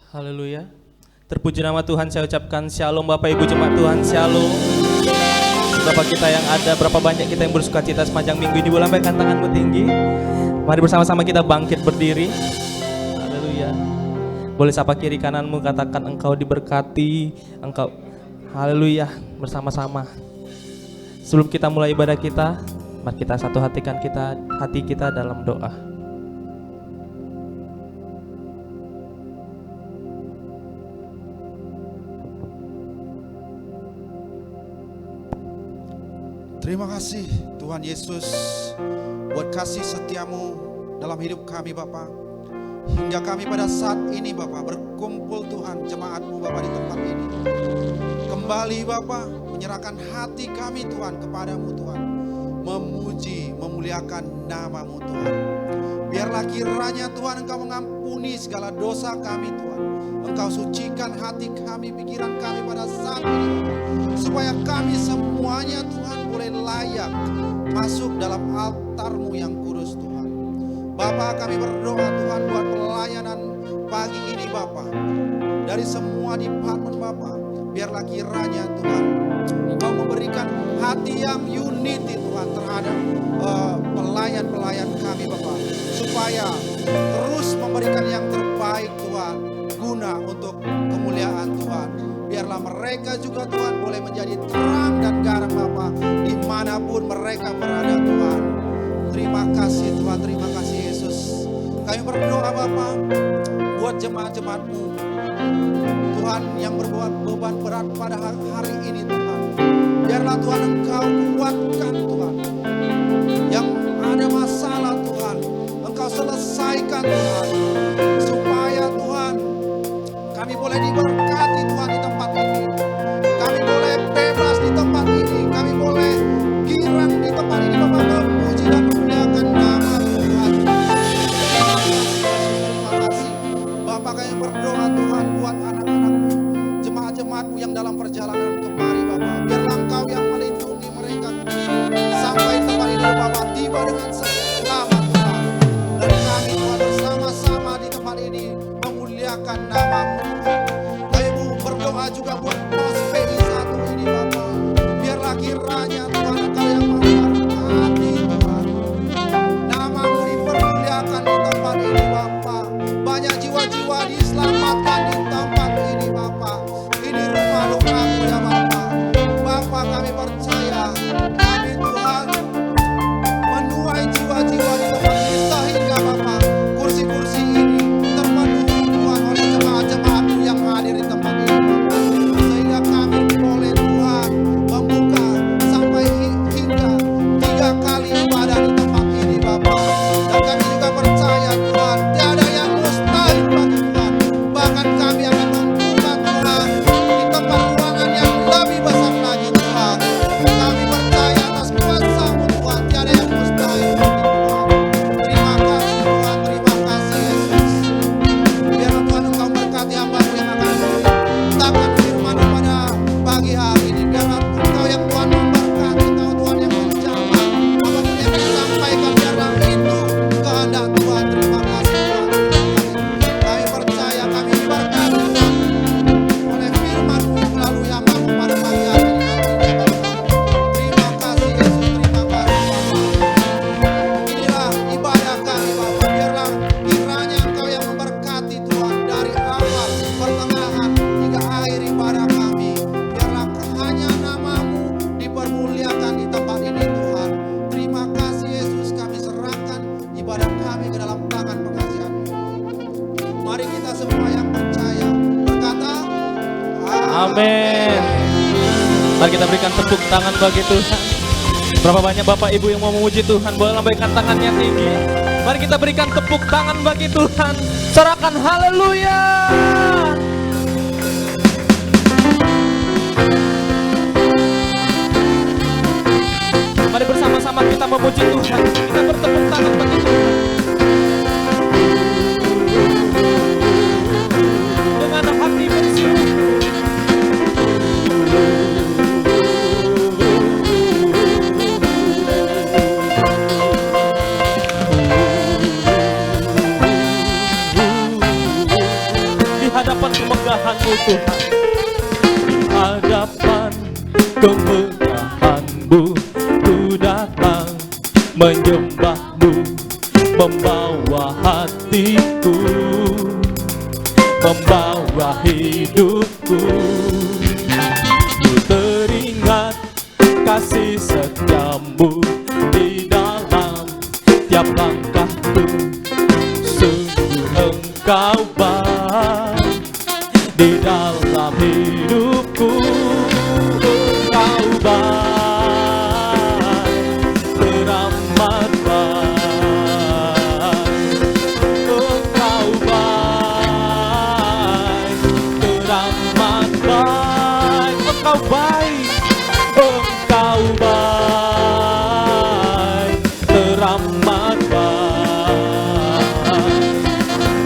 Haleluya. Terpuji nama Tuhan, saya ucapkan shalom Bapak Ibu jemaat Tuhan, shalom. Bapak kita yang ada, berapa banyak kita yang bersuka cita sepanjang minggu ini. Boleh lambaikan tanganmu tinggi. Mari bersama-sama kita bangkit berdiri. Haleluya. Boleh sapa kiri kananmu, katakan engkau diberkati, engkau. Haleluya, bersama-sama. Sebelum kita mulai ibadah kita, mari kita satu hatikan hati kita dalam doa. Terima kasih Tuhan Yesus buat kasih setiamu dalam hidup kami Bapa. Hingga kami pada saat ini Bapa berkumpul Tuhan jemaatmu Bapa di tempat ini. Kembali Bapa menyerahkan hati kami Tuhan kepadamu Tuhan. Memuji, memuliakan namamu Tuhan. Biarlah kiranya Tuhan Engkau mengampuni segala dosa kami Tuhan. Engkau sucikan hati kami, pikiran kami pada saat ini Bapa. Supaya kami semuanya Tuhan boleh layak masuk dalam altar-Mu yang kudus Tuhan. Bapa, kami berdoa Tuhan buat pelayanan pagi ini Bapa. Dari semua departemen Bapa, biarlah kiranya Tuhan Engkau memberikan hati yang unity Tuhan terhadap pelayan-pelayan kami Bapa. Supaya terus memberikan yang terbaik Tuhan, guna untuk kemuliaan Tuhan. Biarlah mereka juga Tuhan boleh menjadi terang dan garam Bapa dimanapun mereka berada Tuhan. Terima kasih Tuhan, terima kasih Yesus. Kami berdoa Bapa buat jemaat-jemaat-Mu Tuhan yang berbuat beban berat pada hari ini Tuhan. Biarlah Tuhan Engkau kuatkan Tuhan. Yang ada masalah Tuhan Engkau selesaikan Tuhan. Supaya Tuhan kami boleh diberkati Tuhan di tempat ini. Kami boleh bebas di tempat ini. Kami boleh girang di tempat ini Bapak, memuji dan memuliakan nama Tuhan. Terima kasih Bapak, kami berdoa Tuhan buat anak-anak-Mu, jemaat-jemaat-Mu yang dalam perjalanan kemari Bapak. Biarlah Engkau yang melindungi mereka sampai tempat ini Bapak, tiba dengan selamat Tuhan. Dan kami Tuhan bersama-sama di tempat ini memuliakan nama-Mu. Berdoa juga buat pos PI1 ini Bapak. Biarlah kiranya Tuhan Engkau yang memberkati Tuhan. Nama-Mu dipermuliakan di tempat ini Bapak. Banyak jiwa-jiwa diselamatkan di tempat ini Bapak. Ini rumah doa-Mu ya Bapak. Bapak, kami percaya kami Tuhan menuai jiwa-jiwa di tempat ini sehingga Bapak kursi-kursi ini terpenuhi Tuhan oleh jemaat-jemaat-Mu yang hadir di tempat ini. Amin. Mari kita berikan tepuk tangan bagi Tuhan. Berapa banyak Bapak Ibu yang mau memuji Tuhan, boleh lambaikan tangannya tinggi. Mari kita berikan tepuk tangan bagi Tuhan. Sorakan haleluya. Mari bersama-sama kita memuji Tuhan. Kita bertepuk tangan bagi Tuhan. Dengan hati bersih. kemegahan-Mu, ku datang menyembah-Mu, membawa hatiku, membawa hidupku. Ku teringat kasih setia-Mu di dalam tiap langkahku. Sungguh Engkau baik di dalam hidupku. Engkau baik, teramat baik. Engkau baik, teramat baik. Engkau baik, Engkau baik, teramat baik.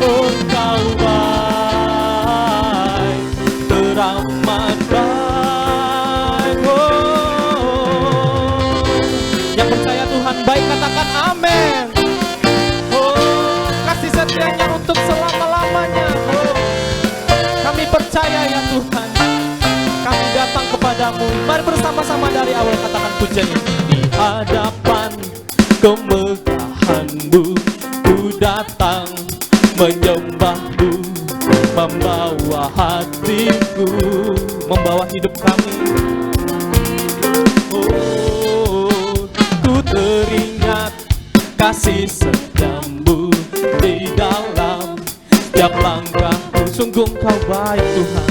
Engkau baik, teramat baik. Oh, yang percaya Tuhan baik katakan amin. Oh, kasih setianya untuk selama-lamanya. Oh, kami percaya ya Tuhan, kami datang kepadamu. Mari bersama-sama dari awal katakan pujian ini. Di hadapan kemegahan-Mu, ku datang menyembah-Mu, membawa hatiku, membawa hidup kami. Oh, ku teringat kasih setia-Mu di dalam setiap langkahku. Sungguh Engkau baik Tuhan.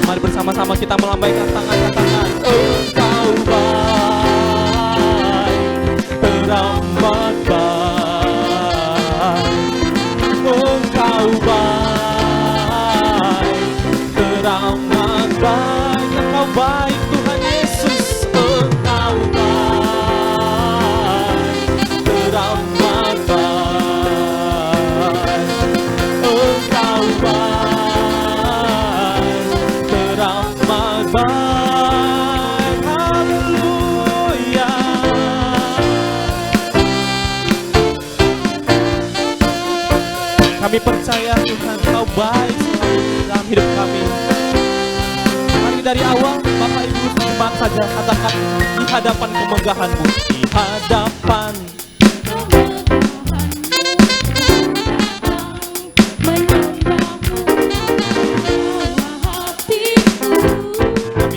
Mari bersama-sama kita melambaikan tangan-tangan. Engkau baik, teramat baik. Engkau baik, teramat baik. Engkau baik Tuhan Yesus. Engkau baik, teramat baik. Engkau baik, teramat baik. Haleluya. Kami percaya Tuhan Kau baik dalam hidup kami. Mari dari awal Bapak Ibu semangat saja katakan di hadapan kemegahan-Mu, di hadapan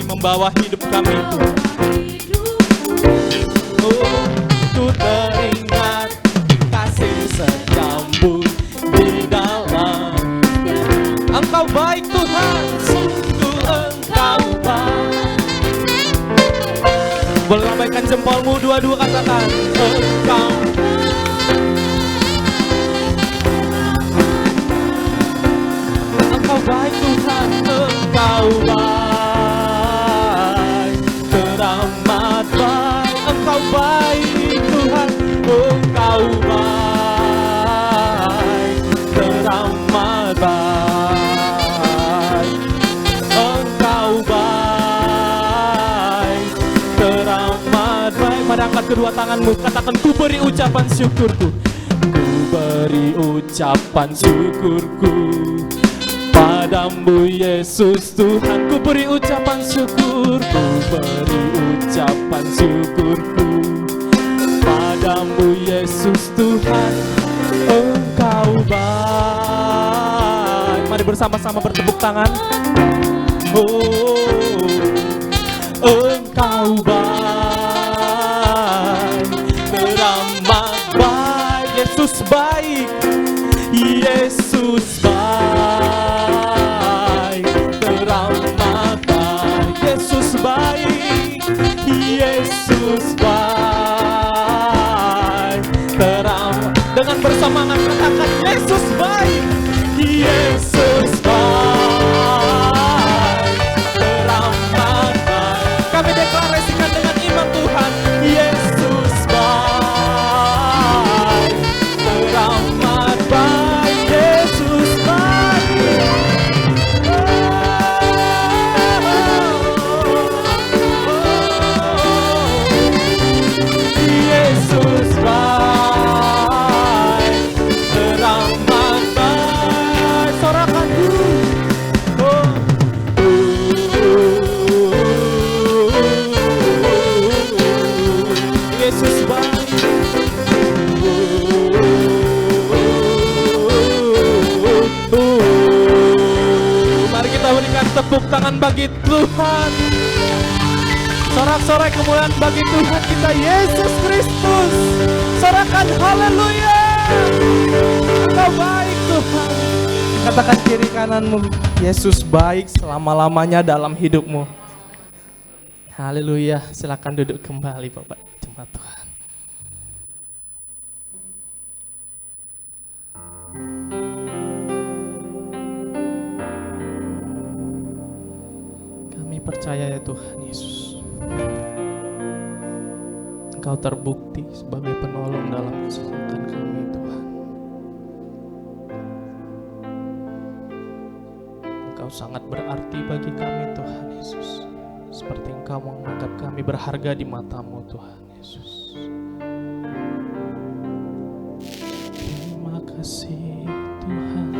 membawa hidup kami. Oh, ku teringat kasih setia-Mu di dalam. Engkau baik Tuhan, sungguh Engkau baik. Boleh lambaikan jempolmu dua-dua katakan Engkau. Engkau baik Tuhan, Engkau baik, teramat baik. Engkau baik Tuhan, Engkau baik, teramat baik. Engkau baik, teramat baik. Mari angkat kedua tanganmu, katakan ku beri ucapan syukurku. Ku beri ucapan syukurku padamu Yesus Tuhan. Ku beri ucapan syukur, ku beri ucapan syukurku padamu Yesus Tuhan. Engkau baik. Mari bersama-sama bertepuk tangan. Oh, Engkau baik, teramat baik. Yesus baik, Yesus baik, teramat baik. Yesus baik, Yesus baik, teramat. Dengan bersamaan katakan Yesus baik, Yesus baik, teramat baik. Kami deklarasikan dengan iman Tuhan, Yesus baik, teramat baik. Yesus tepuk tangan bagi Tuhan. Sorak-sorai kemuliaan bagi Tuhan kita Yesus Kristus. Sorakan haleluya. Engkau baik Tuhan. Katakan kiri kananmu, Yesus baik selama-lamanya dalam hidupmu. Haleluya. Silakan duduk kembali Bapak jemaat Tuhan. Kami percaya ya Tuhan Yesus, Engkau terbukti sebagai penolong dalam kesusahan kami Tuhan. Engkau sangat berarti bagi kami Tuhan Yesus, seperti Engkau menganggap kami berharga di mata-Mu Tuhan Yesus. Terima kasih Tuhan.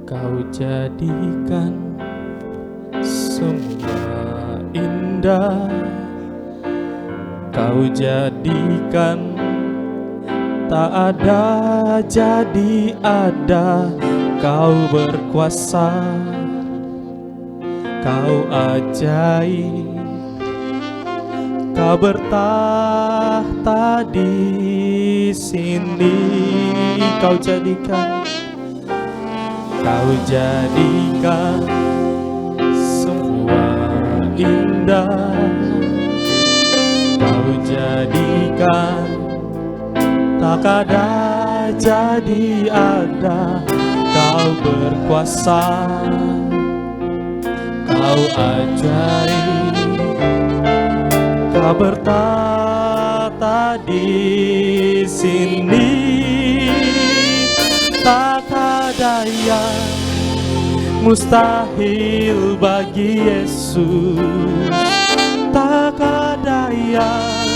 Kau jadikan semua indah, Kau jadikan tak ada jadi ada. Kau berkuasa, Kau ajaib, Kau bertahta di sini. Kau jadikan semua indah, Kau jadikan tak ada jadi ada. Kau berkuasa, Kau ajaib, Kau bertata di sini. Tak ada yang mustahil bagi Yesus, tak ada yang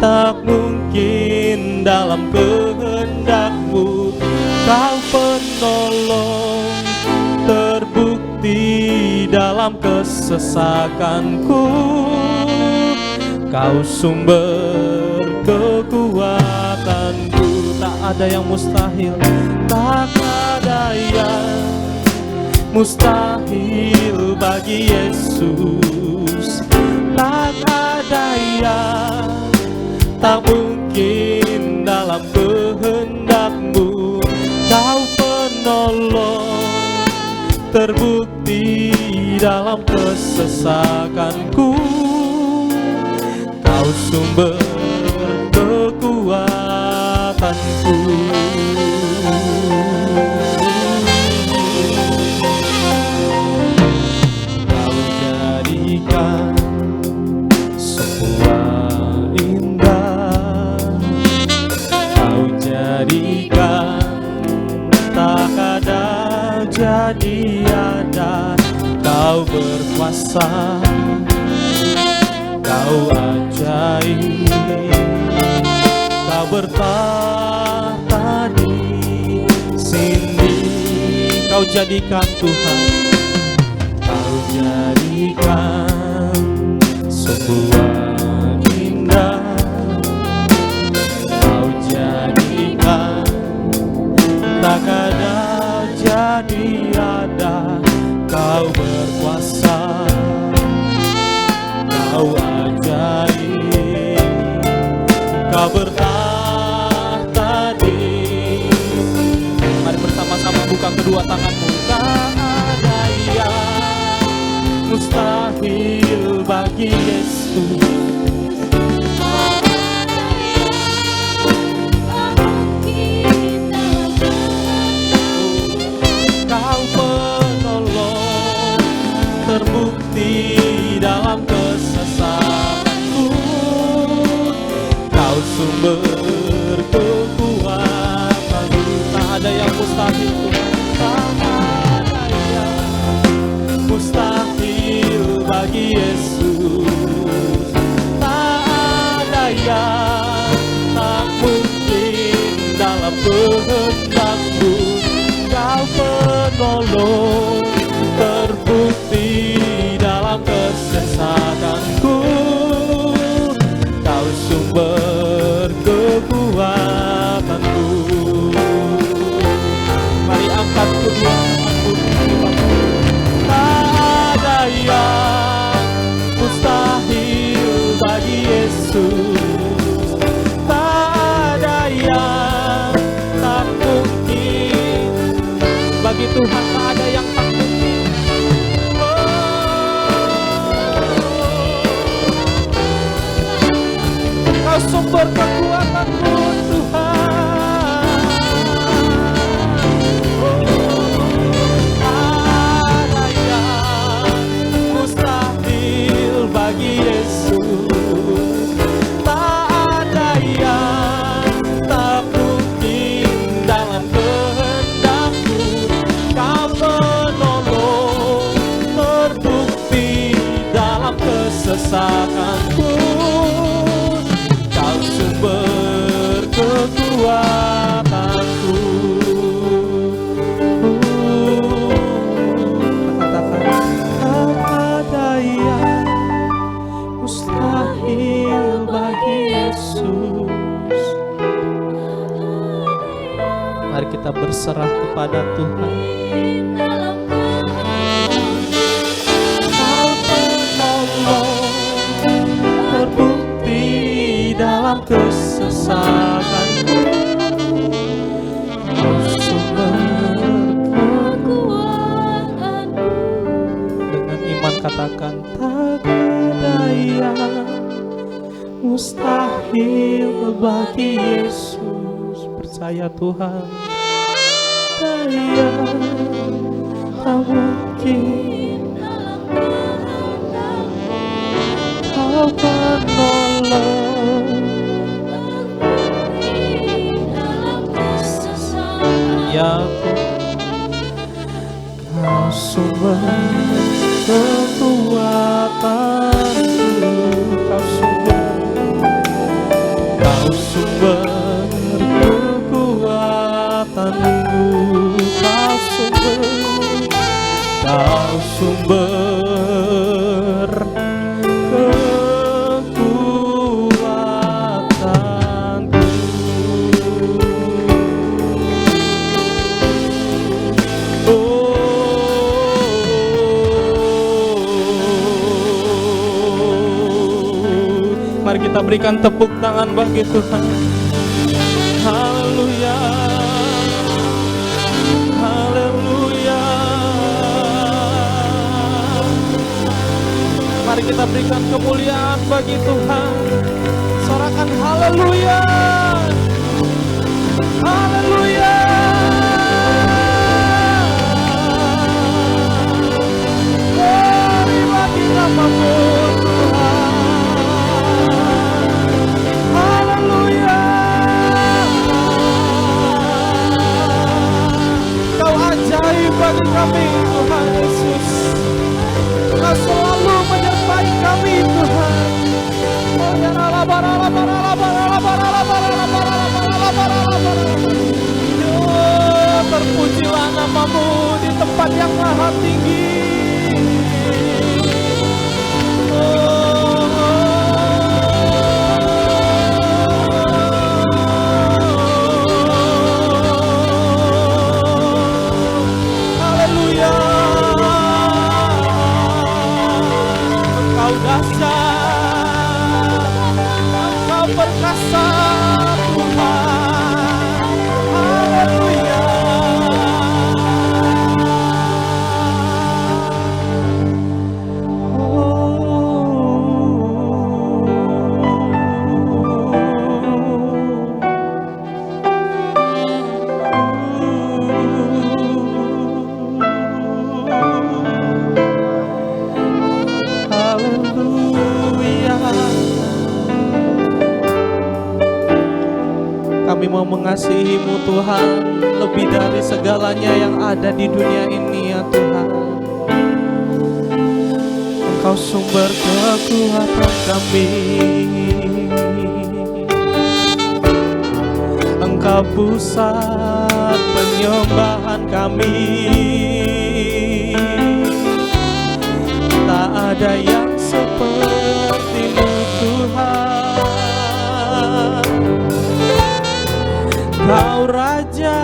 tak mungkin dalam kehendak-Mu. Kau penolong terbukti dalam kesesakanku, Kau sumber kekuatanku. Tak ada yang mustahil, tak ada yang mustahil bagi Yesus, tak ada yang tak mungkin dalam kehendak-Mu. Kau penolong terbukti dalam kesesakanku, Kau sumber kekuatanku. Kau jadikan semua indah, Kau jadikan tak ada jadi ada. Kau berkuasa, Kau ajaib, Kau bertahta di sini. Kau jadikan Tuhan, Kau jadikan semua indah, Kau jadikan tak ada jadi ada. Kau berkuasa, Kau ajaib, Kau bertahta di. Mari bersama-sama buka kedua tanganmu. Tak ada yang mustahil bagi Yesus. Kau penolong terbukti dalam kesesakanku, Kau sumber kekuatanku. Tak ada yang mustahil Tuhan, tak ada yang mustahil bagi Yesus. Tuhan, tak ada yang takuti. Kau sumber kekuatanku Tuhan. Ada yang mustahil bagi Yesus, tak ada yang tak mungkin dalam kehendakmu. Kau penolong, terbukti dalam kesesakanku. Kau sumber kekuatanku. Katakan, tak ada yang mustahil bagi Yesus. Mari kita berserah kepada Tuhan. Kau penolong, terbukti dalam kesesakanku. Kau sumber kekuatanku. Dengan iman katakan, tak ada yang mustahil bagi Yesus. Percaya Tuhan, tak ada yang tak mungkin. Kau penolong, ya Kau sumber kekuatanku. Kau sumber kekuatanku. Kau sumber kekuatanku. Mari kita berikan tepuk tangan bagi Tuhan. Haleluya, haleluya. Mari kita berikan kemuliaan bagi Tuhan. Sorakan haleluya, haleluya. Glory bagi namamu Tuhan. Haleluya. Kau ajaib bagi kami Tuhan Yesus. Kau selalu menyertai kami Tuhan. Terpujilah namamu di tempat yang maha tinggi. Haleluya. Engkau dahsyat, Engkau perkasa Tuhan. Haleluya. Kami mau mengasihi-Mu Tuhan lebih dari segalanya yang ada di dunia ini ya Tuhan. Engkau sumber kekuatan kami, Engkau pusat penyembahan kami. Tak ada yang seperti-Mu Tuhan. Kau Raja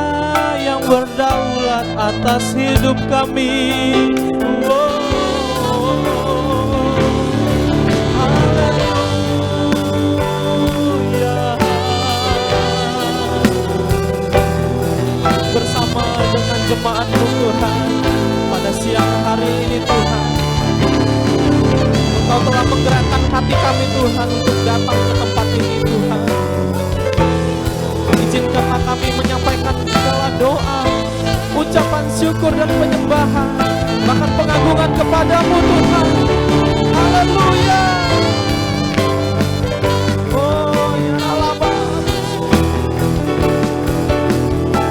yang berdaulat atas hidup kami. Haleluya. Bersama dengan jemaat-Mu Tuhan. telah menggerakkan hati kami Tuhan untuk datang ke tempat ini Tuhan. Izinkanlah kami menyampaikan segala doa, ucapan syukur dan penyembahan, bahkan pengagungan kepadamu Tuhan. Haleluya. Oh ya Allah,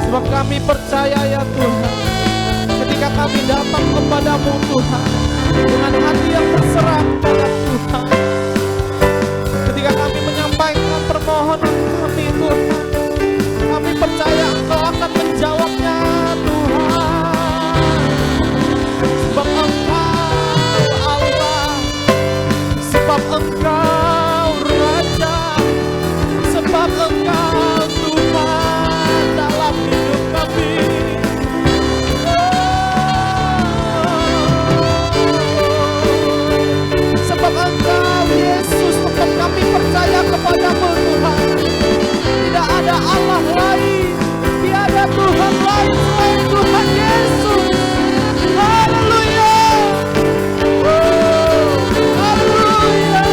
sebab kami percaya ya Tuhan, ketika kami datang kepadamu Tuhan dengan hati yang berserah kepada Tuhan, ketika kami menyampaikan permohonan kami Tuhan, kami percaya Engkau akan menjawabnya Tuhan. Sebab Engkau Allah, sebab Engkau Raja, sebab Engkau Tuhan dalam hidup kami. Sebab Engkau Yesus, sebab kami percaya kepadamu Tuhan. Tidak ada Allah lain, tiada Tuhan lain selain Tuhan Yesus. Haleluya. Haleluya.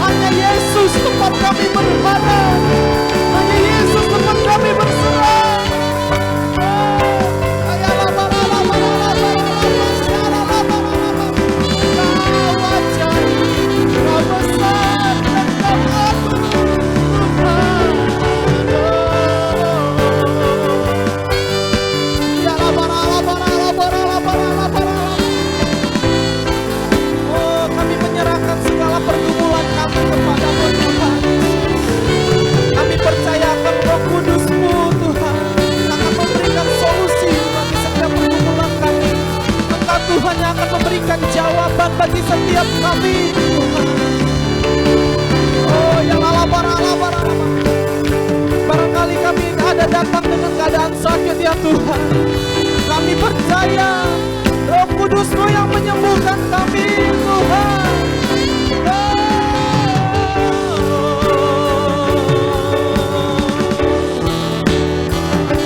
Hanya Yesus tempat kami berharap, hanya Yesus tempat kami berserah. Tuhan yang akan memberikan jawaban bagi setiap kami Tuhan. Oh ya Allah, barangkali kami ada datang dengan keadaan sakit ya Tuhan. Kami percaya Roh Kudus-Mu yang menyembuhkan kami Tuhan.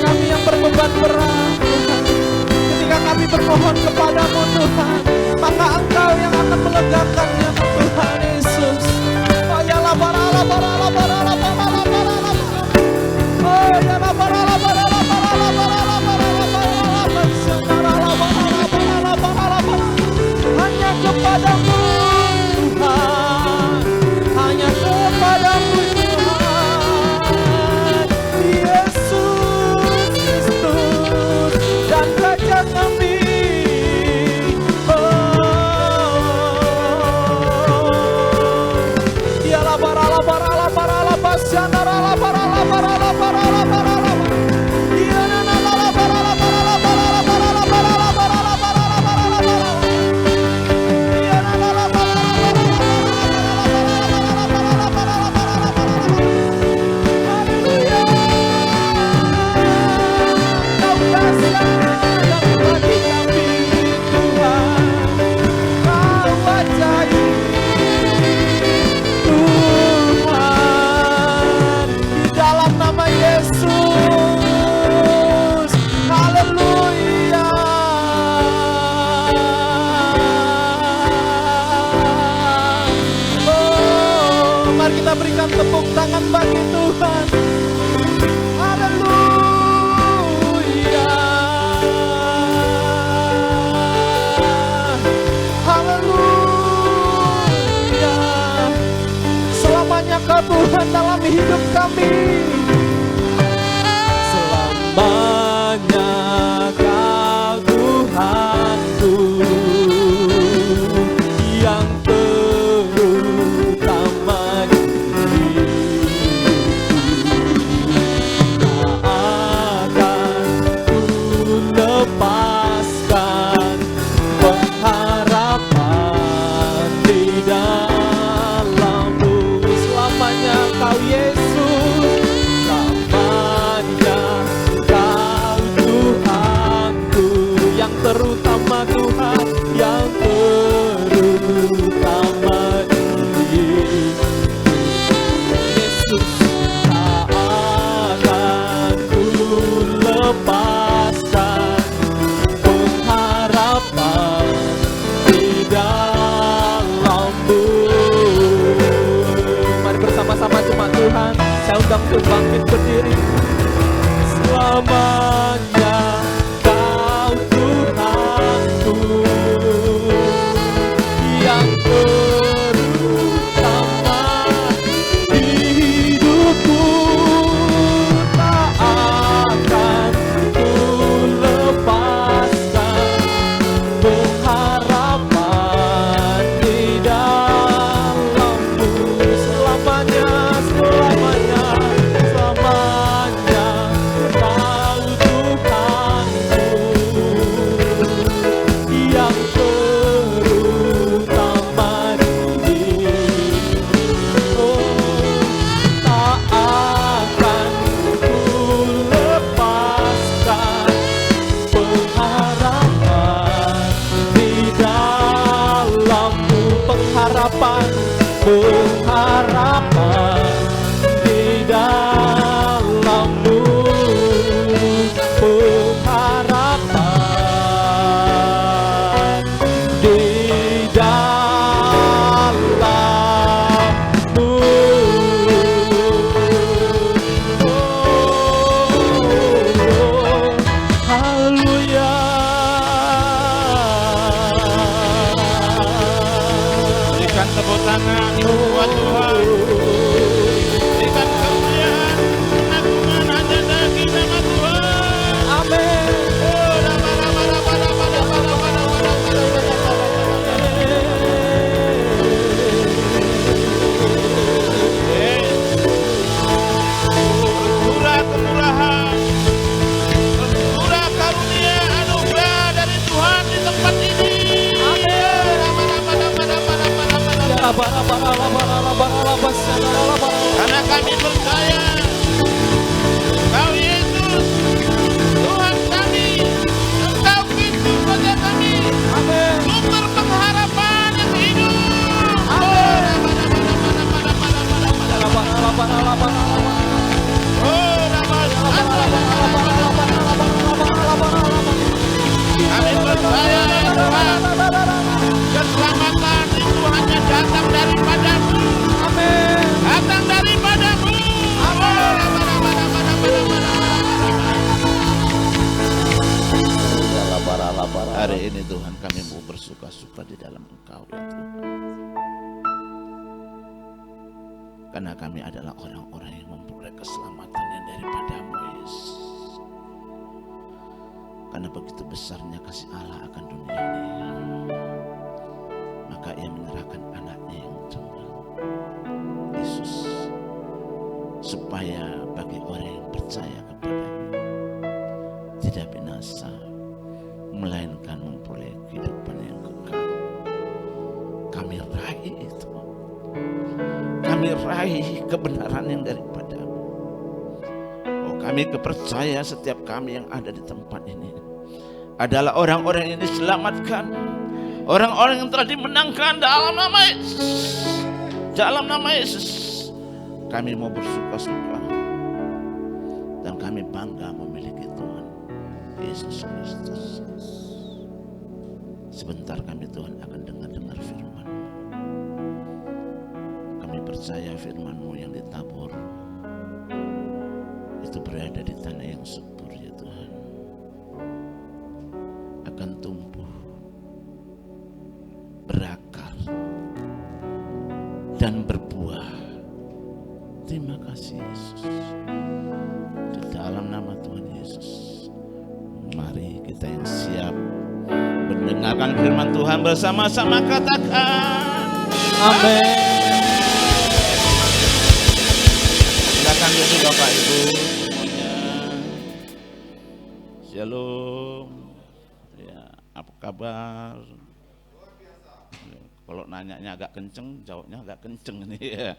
Kami yang berbeban berat Tuhan, ketika kami bermohon kepadamu Tuhan, maka Engkau yang akan melegakannya Tuhan Yesus. Oh ya la bara la bara la bara la bara la bara la. Oh ya la bara la bara la bara la bara la bara la bara la bara la. Hanya kepadamu Tuhan, hanya kepadamu Tuhan Yesus Kristus dan Raja kami. Kita berikan tepuk tangan bagi Tuhan. Haleluya. Haleluya. Selamanya Kau Tuhan dalam hidup kami. Selamanya Kau Tuhanku yang Kau Yesus, selamanya Engkau ya Tuhan. Karena kami adalah orang-orang yang memperoleh keselamatan yang daripada-Mu Yesus. Karena begitu besarnya kasih Allah akan dunia ini, maka Ia menyerahkan anaknya yang tunggal, Yesus, supaya bagi orang yang percaya kepada-Nya tidak binasa, melainkan memperoleh kehidupan yang kekal. Kami raih itu. Kami raih kebenaran yang daripada-Mu. Oh, kami kepercaya setiap kami yang ada di tempat ini adalah orang-orang yang diselamatkan, orang-orang yang telah dimenangkan dalam nama Yesus. Dalam nama Yesus kami mau bersuka-suka dan kami bangga memiliki Tuhan Yesus Kristus. Sebentar kami Tuhan akan dengar firman. Kami percaya firman-Mu yang ditabur itu berada di tanah yang subur ya Tuhan, akan tumbuh, berakar dan berbuah. Terima kasih Yesus. Di dalam nama Tuhan Yesus, mari kita yang siap mendengarkan firman Tuhan bersama-sama katakan Amin. Silakan duduk Bapak Ibu semuanya. Shalom. Ya, apa kabar? Kalau nanyanya agak kenceng, jawabnya agak kenceng nih ya.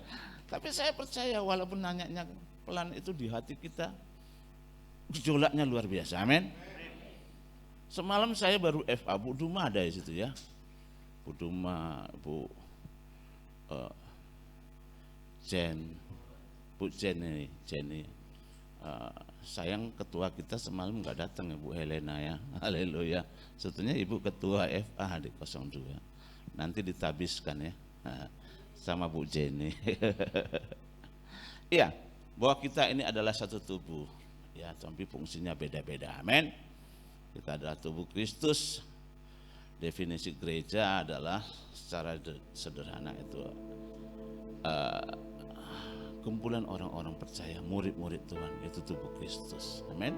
Tapi saya percaya walaupun nanyanya pelan itu di hati kita gejolaknya luar biasa. Amin. Semalam saya baru FA, Bu Duma ada di situ ya. Bu Duma, Bu Jenny. Sayang ketua kita semalam nggak datang ya Bu Helena ya. Haleluya. Sebetulnya Ibu ketua FA di 02. Nanti ditabiskan ya sama Bu Jenny. Iya, bahwa kita ini adalah satu tubuh ya, tapi fungsinya beda-beda. Amin. Kita adalah tubuh Kristus. Definisi gereja adalah secara sederhana itu kumpulan orang-orang percaya, murid-murid Tuhan, itu tubuh Kristus. Amin.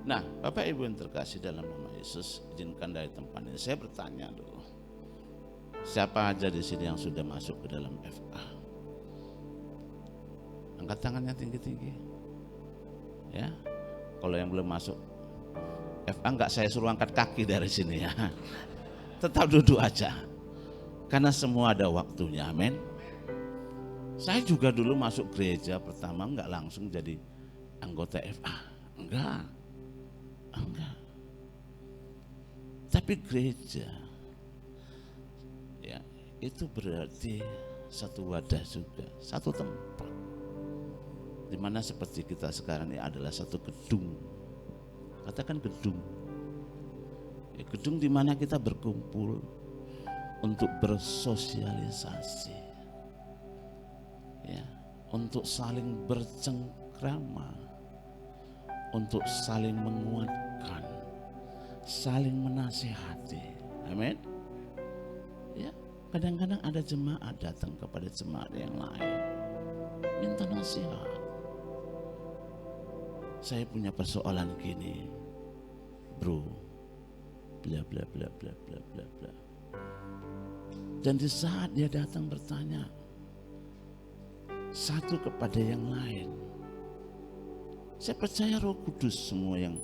Nah, Bapak Ibu yang terkasih dalam nama Yesus, izinkan dari tempat ini saya bertanya dulu. Siapa aja di sini yang sudah masuk ke dalam FA? Angkat tangannya tinggi-tinggi. Ya. Kalau yang belum masuk FA enggak saya suruh angkat kaki dari sini ya. Tetap duduk aja. Karena semua ada waktunya. Amin. Saya juga dulu masuk gereja pertama enggak langsung jadi anggota FA. Enggak. Tapi gereja ya, itu berarti satu wadah juga, satu tempat. Dimana seperti kita sekarang ini adalah satu gedung. Katakan gedung. Ya, gedung dimana kita berkumpul untuk bersosialisasi. Ya, untuk saling bercengkrama, untuk saling menguatkan, saling menasihati. Amin. Ya, kadang-kadang ada jemaat datang kepada jemaat yang lain minta nasihat. Saya punya persoalan gini, bro, bla bla bla bla bla bla bla. Dan di saat dia datang bertanya satu kepada yang lain, saya percaya Roh Kudus semua yang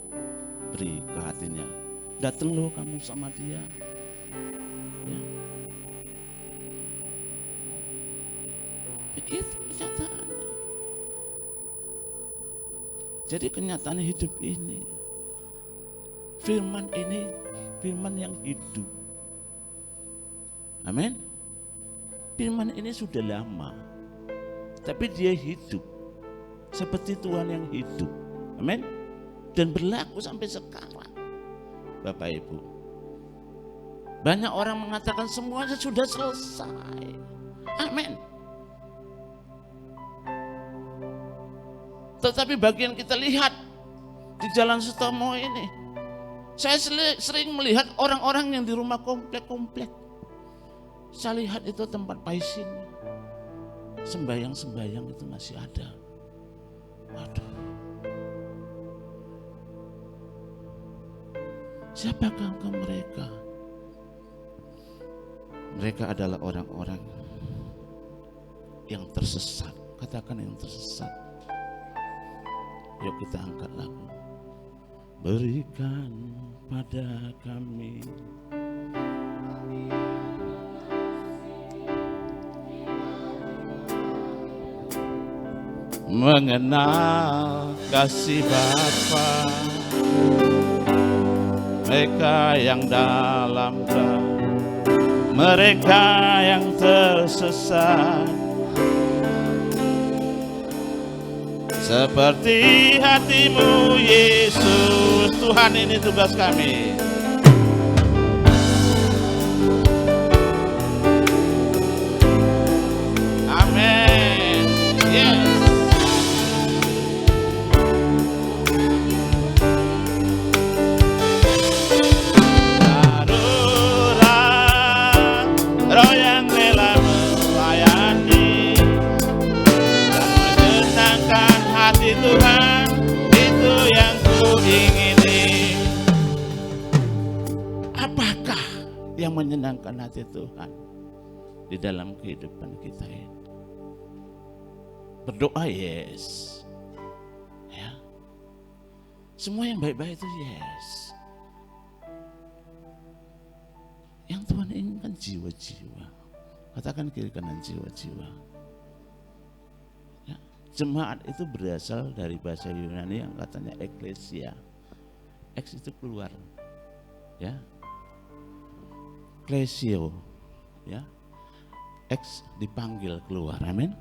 beri ke hatinya. Datang loh kamu sama dia. Ya. Begitu kenyataannya. Jadi kenyataan hidup ini, firman ini, firman yang hidup. Amin. Firman ini sudah lama, tapi dia hidup seperti Tuhan yang hidup. Amin. Dan berlaku sampai sekarang. Bapak Ibu, banyak orang mengatakan semuanya sudah selesai. Amin. Tetapi bagian kita lihat di Jalan Sutomo ini, Saya sering melihat orang-orang yang di rumah komplek-komplek. Saya lihat itu tempat paisin. Sembayang-sembayang itu masih ada. Waduh. Siapakah mereka? Mereka adalah orang-orang yang tersesat. Katakan yang tersesat. Yuk kita angkat lagu. Berikan pada kami mengenal kasih Bapa, mereka yang dalam gelap, mereka yang tersesat, seperti hatimu Yesus. Tuhan, ini tugas kami. Amin. Yes. Roh yang rela melayani dan menyenangkan hati Tuhan, itu yang ku ingini. Apakah yang menyenangkan hati Tuhan di dalam kehidupan kita ini? Berdoa yes, ya. Semua yang baik-baik itu yes. Yang Tuhan inginkan jiwa-jiwa. Katakan kiri kanan jiwa-jiwa. Ya, jemaat itu berasal dari bahasa Yunani yang katanya eklesia. Eks itu keluar. Ya. Klesio. Ya. Eks dipanggil keluar. Amin.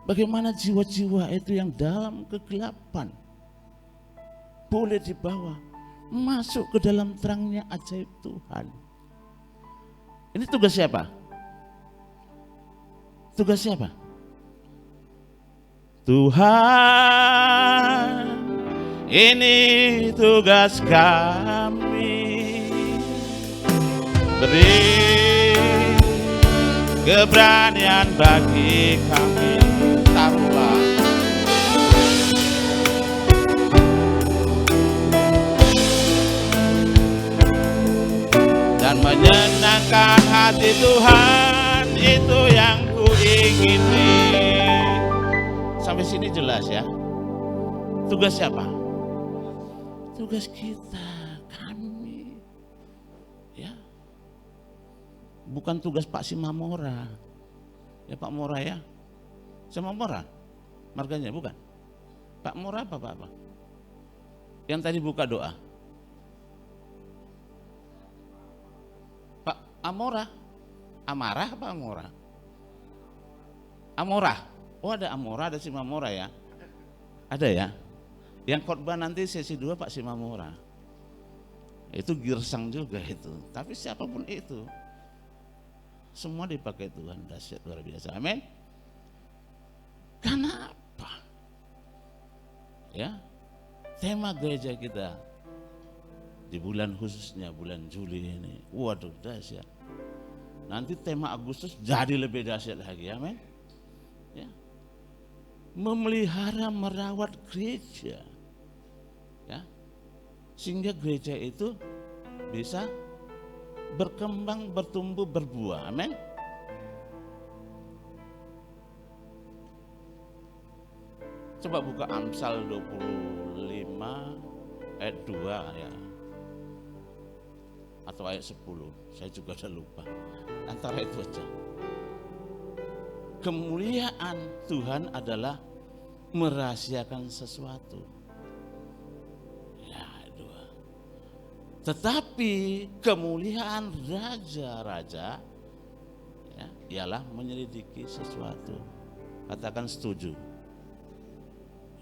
Bagaimana jiwa-jiwa itu yang dalam kegelapan boleh dibawa masuk ke dalam terangnya ajaib Tuhan. Ini tugas siapa? Tugas siapa? Tuhan, ini tugas kami. Beri keberanian bagi kami. Taruhlah. Dan menyenangkan hati Tuhan, itu yang ku ingini. Sampai sini jelas ya. Tugas siapa? Tugas kita, kami. Ya. Bukan tugas Pak Simamora. Ya Pak Mora ya. Simamora marganya bukan. Pak Mora apa Pak? Yang tadi buka doa. Amora, Amarah apa Amora? Amora. Oh ada Amora, ada Simamora ya? Ada ya? Yang khotbah nanti sesi 2 Pak Simamora. Itu girsang juga itu. Tapi siapapun itu, semua dipakai Tuhan, dahsyat luar biasa. Amin. Karena apa? Ya, tema gereja kita di bulan khususnya bulan Juli ini, waduh dahsyat. Nanti tema Agustus jadi lebih dahsyat lagi, amin. Ya. Memelihara, merawat gereja, ya, sehingga gereja itu bisa berkembang, bertumbuh, berbuah, amin. Coba buka Amsal 25 ayat 2 ya. Atau ayat 10, saya juga udah lupa. Antara itu aja. Kemuliaan Tuhan adalah merahasiakan sesuatu. Ya, dua. Tetapi kemuliaan raja-raja ya, ialah menyelidiki sesuatu. Katakan setuju.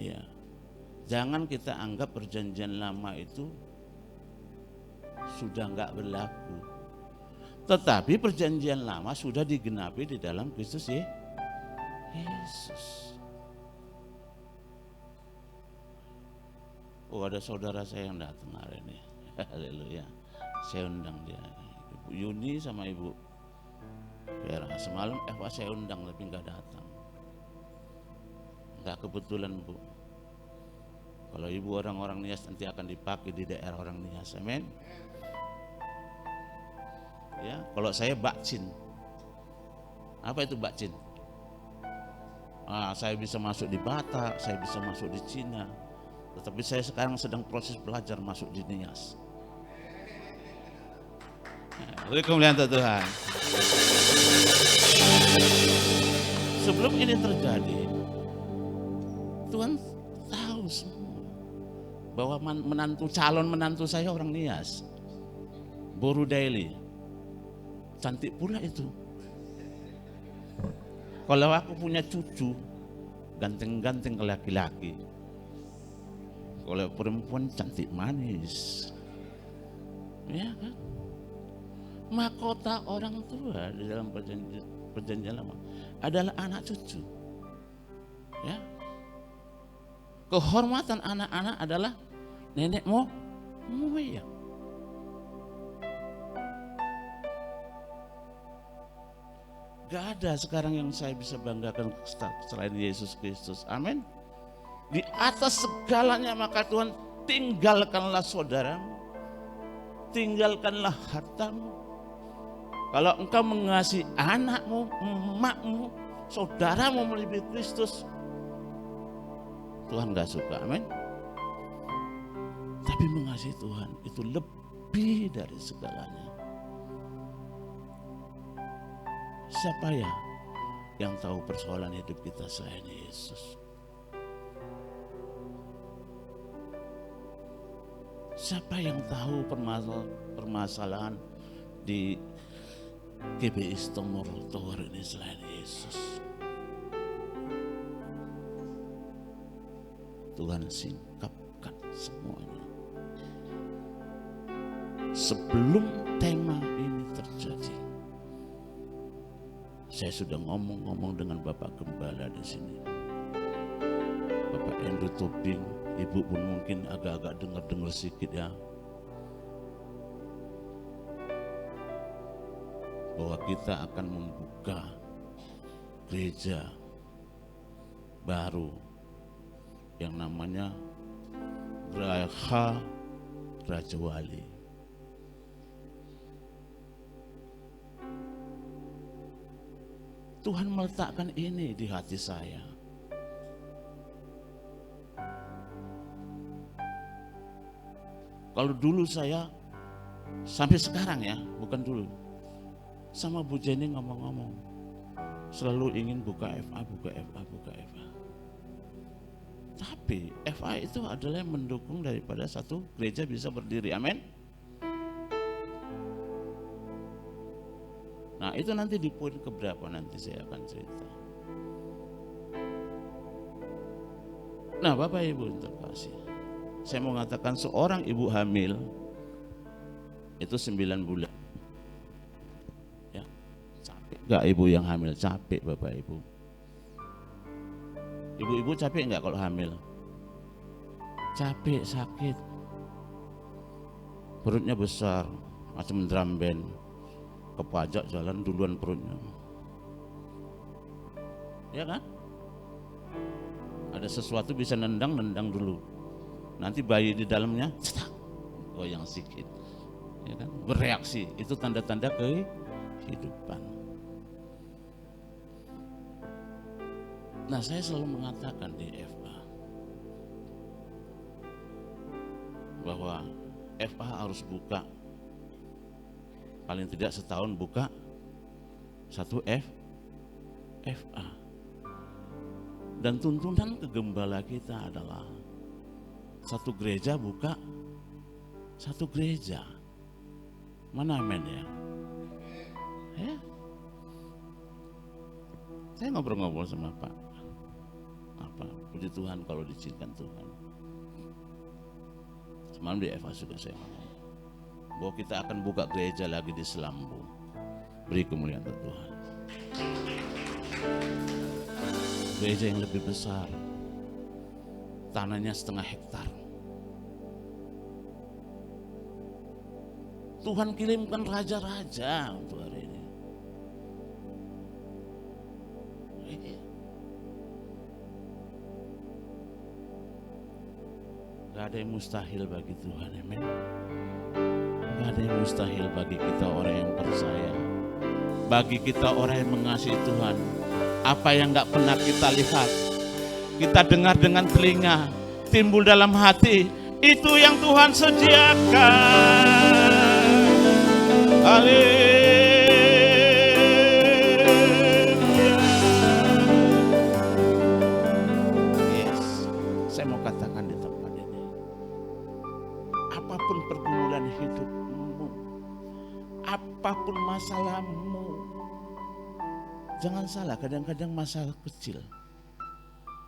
Ya. Jangan kita anggap perjanjian lama itu sudah enggak berlaku. Tetapi perjanjian lama sudah digenapi di dalam Kristus Yesus. Oh ada saudara saya yang datang hari ini. Haleluya. Saya undang dia, Ibu Yuni sama Ibu Vera. Semalam Eva saya undang tapi nggak datang. Nggak kebetulan Bu. Kalau Ibu orang-orang Nias nanti akan dipakai di daerah orang Nias. Amin. Ya, kalau saya Bakcin. Apa itu Bakcin? Saya bisa masuk di Batak, saya bisa masuk di Cina. Tetapi saya sekarang sedang proses belajar masuk di Nias. Beri kemuliaan Tuhan. Sebelum ini terjadi, Tuhan tahu semua bahwa calon menantu saya orang Nias, Boru Daily, cantik pula itu. Kalau aku punya cucu, ganteng-ganteng ke laki-laki. Kalau perempuan cantik manis, ya kan? Mahkota orang tua di dalam perjanjian lama adalah anak cucu. Ya. Kehormatan anak-anak adalah nenek moyang. Gak ada sekarang yang saya bisa banggakan selain Yesus Kristus. Amin. Di atas segalanya maka Tuhan, tinggalkanlah saudaramu, tinggalkanlah hartamu. Kalau engkau mengasihi anakmu, emakmu, saudaramu melebihi Kristus, Tuhan gak suka. Amin. Tapi mengasihi Tuhan itu lebih dari segalanya. Siapa ya yang tahu persoalan hidup kita selain Yesus? Siapa yang tahu permasalahan di GBI Stomor Tower ini selain Yesus? Tuhan singkapkan semuanya. Sebelum tema ini terjadi, saya sudah ngomong dengan Bapak Gembala di sini, Bapak Andrew Tobing. Ibu pun mungkin agak-agak dengar sedikit ya, bahwa kita akan membuka gereja baru yang namanya Geraha Raja Wali. Tuhan meletakkan ini di hati saya. Kalau dulu saya, sampai sekarang ya, bukan dulu, sama Bu Jenny ngomong-ngomong, selalu ingin buka FA. Tapi FA itu adalah yang mendukung daripada satu gereja bisa berdiri. Amin. Nah itu nanti di poin keberapa nanti saya akan cerita. Nah Bapak Ibu yang terkasih, saya mau mengatakan seorang ibu hamil itu 9 bulan. Ya, capek gak ibu yang hamil? Capek Bapak Ibu. Ibu-ibu capek gak kalau hamil? Capek, sakit. Perutnya besar, macam drum band. Kepajak jalan duluan perutnya. Ya kan? Ada sesuatu bisa nendang dulu. Nanti bayi di dalamnya goyang sedikit. Ya kan? Bereaksi, itu tanda-tanda kehidupan. Nah, saya selalu mengatakan di FA bahwa FA harus buka paling tidak setahun buka satu FA. Dan tuntunan ke gembala kita adalah satu gereja buka satu gereja. Mana amin ya? Ya. Saya ngobrol-ngobrol sama Pak. Puji Tuhan kalau diizinkan Tuhan. Semalam di FA juga saya ngomong bahwa kita akan buka gereja lagi di Selambu. Beri kemuliaan Tuhan. Gereja yang lebih besar, tanahnya 0,5 hektar. Tuhan kirimkan raja-raja untuk hari ini. Gak ada yang mustahil bagi Tuhan, amin. Gak ada yang mustahil bagi kita orang yang percaya. Bagi kita orang yang mengasihi Tuhan. Apa yang gak pernah kita lihat, kita dengar dengan telinga, timbul dalam hati, itu yang Tuhan sediakan. Haleluya. Yes, saya mau katakan di tempat ini, apapun pergumulan hidupmu, apapun masalahmu, jangan salah, kadang-kadang masalah kecil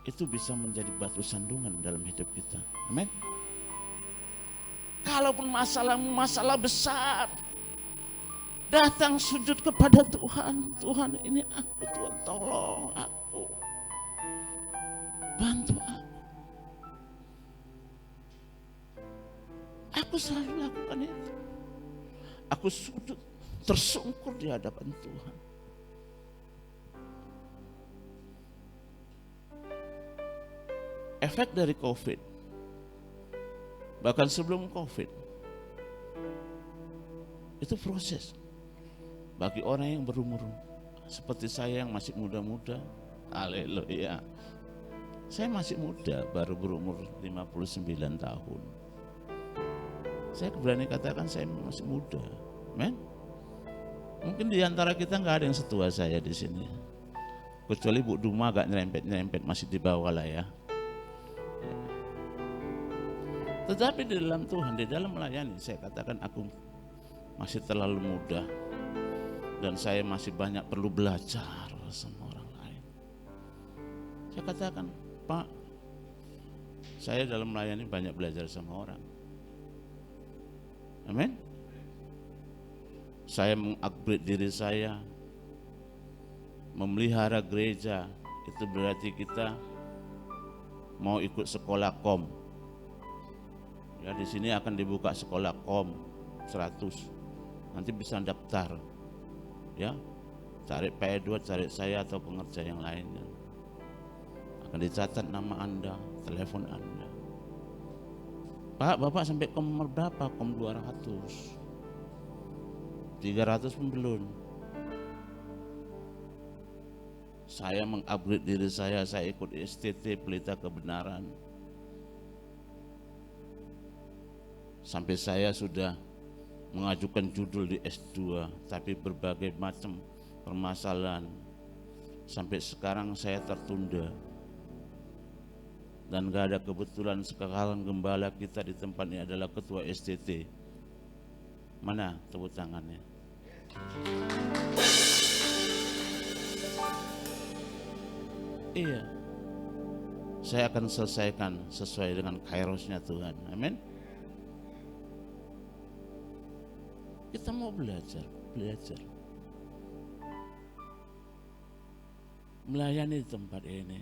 itu bisa menjadi batu sandungan dalam hidup kita. Amin. Kalaupun masalahmu masalah besar, datang sujud kepada Tuhan. Tuhan, ini aku, Tuhan tolong aku, bantu aku. Aku selalu lakukan itu. Aku sujud tersungkur di hadapan Tuhan. Efek dari COVID, bahkan sebelum COVID, itu proses bagi orang yang berumur seperti saya yang masih muda-muda. Haleluya. Saya masih muda, baru berumur 59 tahun. Saya berani katakan saya masih muda. Men? Mungkin di antara kita nggak ada yang setua saya di sini. Kecuali Bu Duma agak nyerempet-nyerempet masih di bawah lah ya. Tetapi di dalam Tuhan, di dalam melayani, saya katakan aku masih terlalu muda dan saya masih banyak perlu belajar sama orang lain. Saya katakan, Pak, saya dalam melayani banyak belajar sama orang. Amin. Saya mengupgrade diri saya, memelihara gereja, itu berarti kita mau ikut sekolah kom. Ya, di sini akan dibuka sekolah kom 100. Nanti bisa daftar. Ya. Cari Pak Edward, cari saya atau pengerja yang lainnya. Akan dicatat nama Anda, telepon Anda. Pak, Bapak sampai kom berapa? Kom 200. 300 pun belum. Saya mengupgrade diri saya ikut STT Pelita Kebenaran. Sampai saya sudah mengajukan judul di S2, tapi berbagai macam permasalahan. Sampai sekarang saya tertunda. Dan gak ada kebetulan sekarang gembala kita di tempat ini adalah ketua STT. Mana tepuk tangannya? Iya. Saya akan selesaikan sesuai dengan kairosnya Tuhan. Amin. Kita mau belajar. Melayani di tempat ini.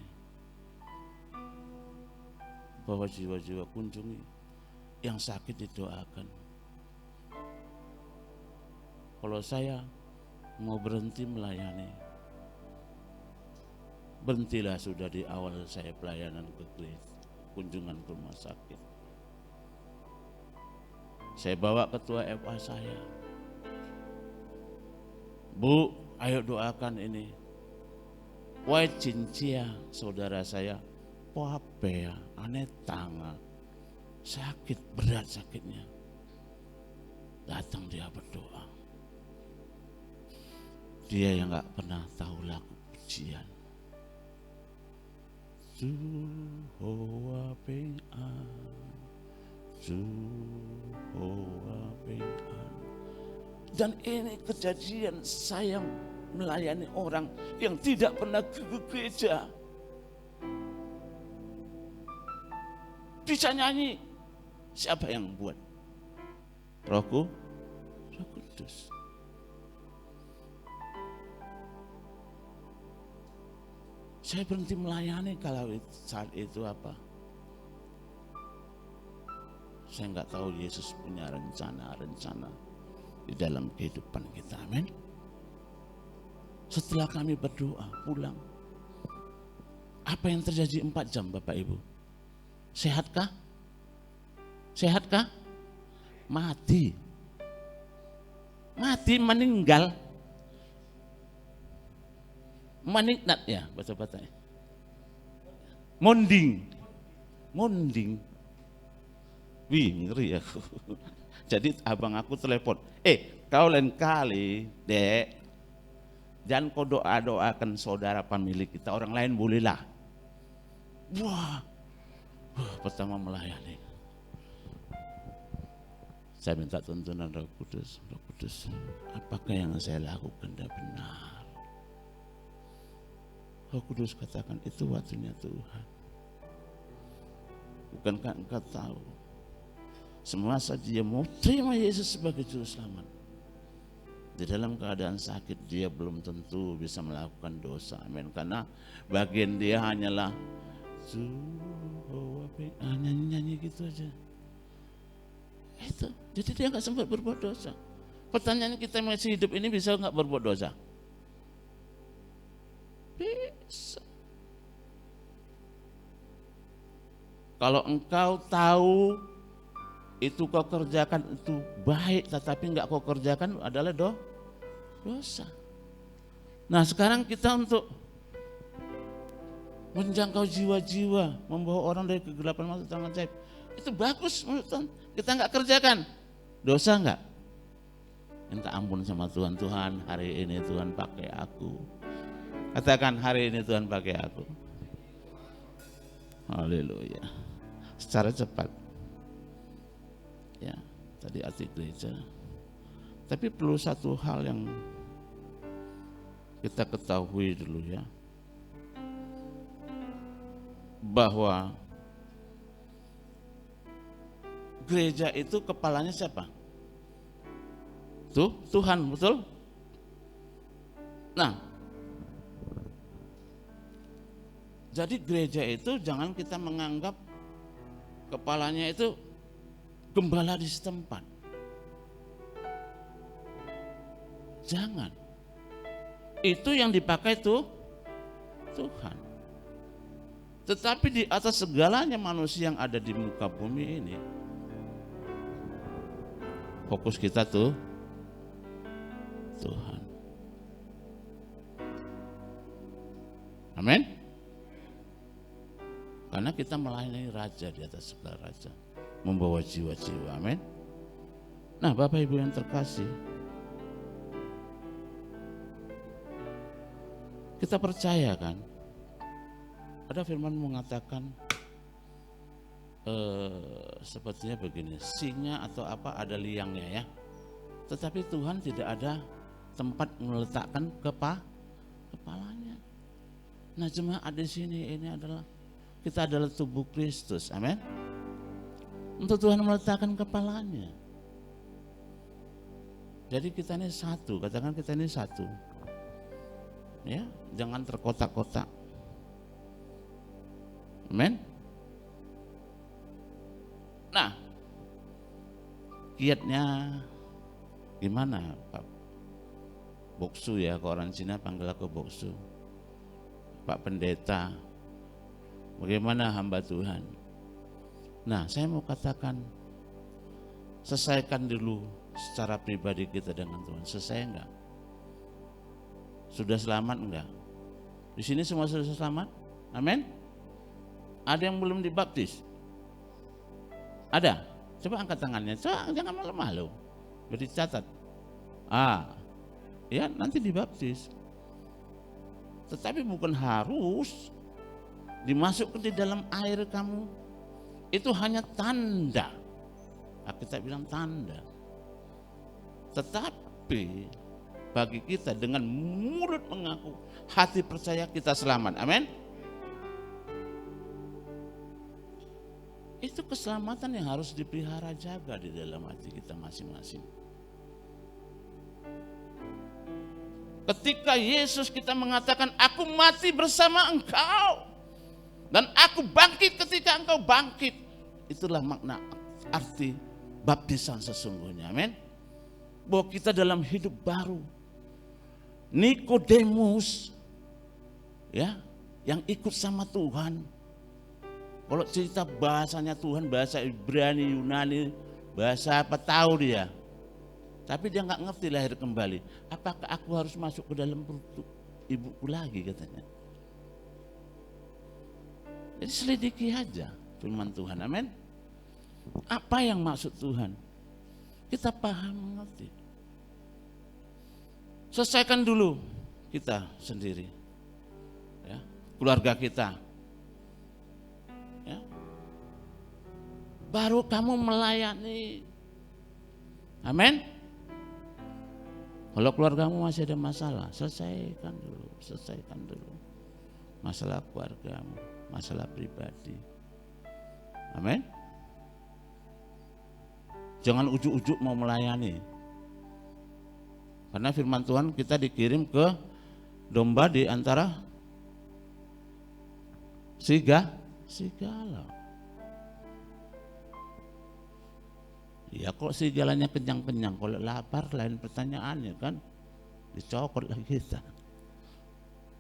Bawa jiwa-jiwa, kunjungi. Yang sakit didoakan. Kalau saya mau berhenti melayani, berhentilah sudah di awal saya pelayanan ke gereja, kunjungan ke rumah sakit. Saya bawa ketua FA saya. Bu, ayo doakan ini. Wai cincia saudara saya, poapea, aneh tanga, sakit berat sakitnya. Datang dia berdoa. Dia yang gak pernah tahu lagu pujian. Tuhoa pengan, Tuhoa pengan. Dan ini kejadian saya melayani orang yang tidak pernah ke gereja. Bisa nyanyi. Siapa yang buat? Roh Kudus. Saya berhenti melayani kalau saat itu apa? Saya nggak tahu Yesus punya rencana. di dalam kehidupan kita. Amin. Setelah kami berdoa pulang, apa yang terjadi 4 jam Bapak Ibu? Sehatkah? Sehatkah? Mati. Mati, meninggal. Meniknat ya bahasa-bahasanya. Monding. Wih, ngeri aku. Jadi abang aku telepon, kau lain kali, Dek, jangan kau doakan saudara pemilik kita, orang lain bolehlah. Wah, pertama melayani. Saya minta tuntunan Roh Kudus, apakah yang saya lakukan dah benar? Roh Kudus katakan, itu waktunya Tuhan. Bukankah engkau tahu, semasa dia mau terima Yesus sebagai juru selamat, di dalam keadaan sakit dia belum tentu bisa melakukan dosa. Amin. Karena bagian dia hanyalah nyanyi-nyanyi gitu aja. Itu, jadi dia nggak sempat berbuat dosa. Pertanyaannya, kita masih hidup ini bisa nggak berbuat dosa? Bisa. Kalau engkau tahu itu kau kerjakan itu baik, tetapi nggak kau kerjakan adalah dosa. Nah sekarang kita untuk menjangkau jiwa-jiwa, membawa orang dari kegelapan masuk tangan ajaib, itu bagus menurut Tuhan. Kita nggak kerjakan, dosa nggak? Minta ampun sama Tuhan. Tuhan, hari ini Tuhan pakai aku. Katakan, hari ini Tuhan pakai aku. Haleluya. Secara cepat. Ya, tadi arti gereja. Tapi perlu satu hal yang kita ketahui dulu ya, bahwa gereja itu kepalanya siapa? Tuhan, betul? Nah, jadi gereja itu jangan kita menganggap kepalanya itu gembala di setempat. Jangan. Itu yang dipakai Tuhan. Tetapi di atas segalanya manusia yang ada di muka bumi ini, fokus kita Tuhan. Amin. Karena kita melayani raja di atas segala raja, membawa jiwa-jiwa. Amin. Nah Bapak Ibu yang terkasih, kita percaya kan, ada firman mengatakan sepertinya begini, singa atau apa ada liangnya ya, tetapi Tuhan tidak ada tempat meletakkan kepalanya. Nah jemaat di sini ini adalah, kita adalah tubuh Kristus. Amin. Untuk Tuhan meletakkan kepalanya. Jadi kita ini satu, katakan kita ini satu. Ya, jangan terkotak-kotak. Amin. Nah, kiatnya gimana Pak? Boksu ya, ke orang Cina panggil aku Boksu. Pak Pendeta, bagaimana hamba Tuhan? Nah, saya mau katakan, selesaikan dulu secara pribadi kita dengan Tuhan. Selesai enggak? Sudah selamat enggak? Di sini semua sudah selamat? Amin. Ada yang belum dibaptis? Ada? Coba angkat tangannya. Coba, jangan malu-malu. Beri catat. Ya nanti dibaptis. Tetapi bukan harus dimasukkan di dalam air kamu. Itu hanya tanda. Kita bilang tanda. Tetapi bagi kita dengan mulut mengaku, hati percaya kita selamat. Amin. Itu keselamatan yang harus dipelihara jaga di dalam hati kita masing-masing. Ketika Yesus kita mengatakan, aku mati bersama engkau dan aku bangkit ketika engkau bangkit. Itulah makna arti baptisan sesungguhnya. Amin. bahwa kita dalam hidup baru. Nikodemus, ya, yang ikut sama Tuhan. Kalau cerita bahasanya Tuhan, bahasa Ibrani, Yunani, bahasa apa tahu dia. Tapi dia nggak ngerti lahir kembali. Apakah aku harus masuk ke dalam perut ibuku lagi, katanya. Jadi selidiki aja firman Tuhan, amin. Apa yang maksud Tuhan? Kita paham, mengerti. Selesaikan dulu kita sendiri, ya, keluarga kita, ya. Baru kamu melayani, amin. Kalau keluargamu masih ada masalah, selesaikan dulu masalah keluargamu, masalah pribadi, amin. Jangan ujuk-ujuk mau melayani. Karena firman Tuhan kita dikirim ke domba di antara serigala. Ya kok serigalanya kenyang-kenyang, kalau lapar lain pertanyaannya kan, dicokot lagi kita.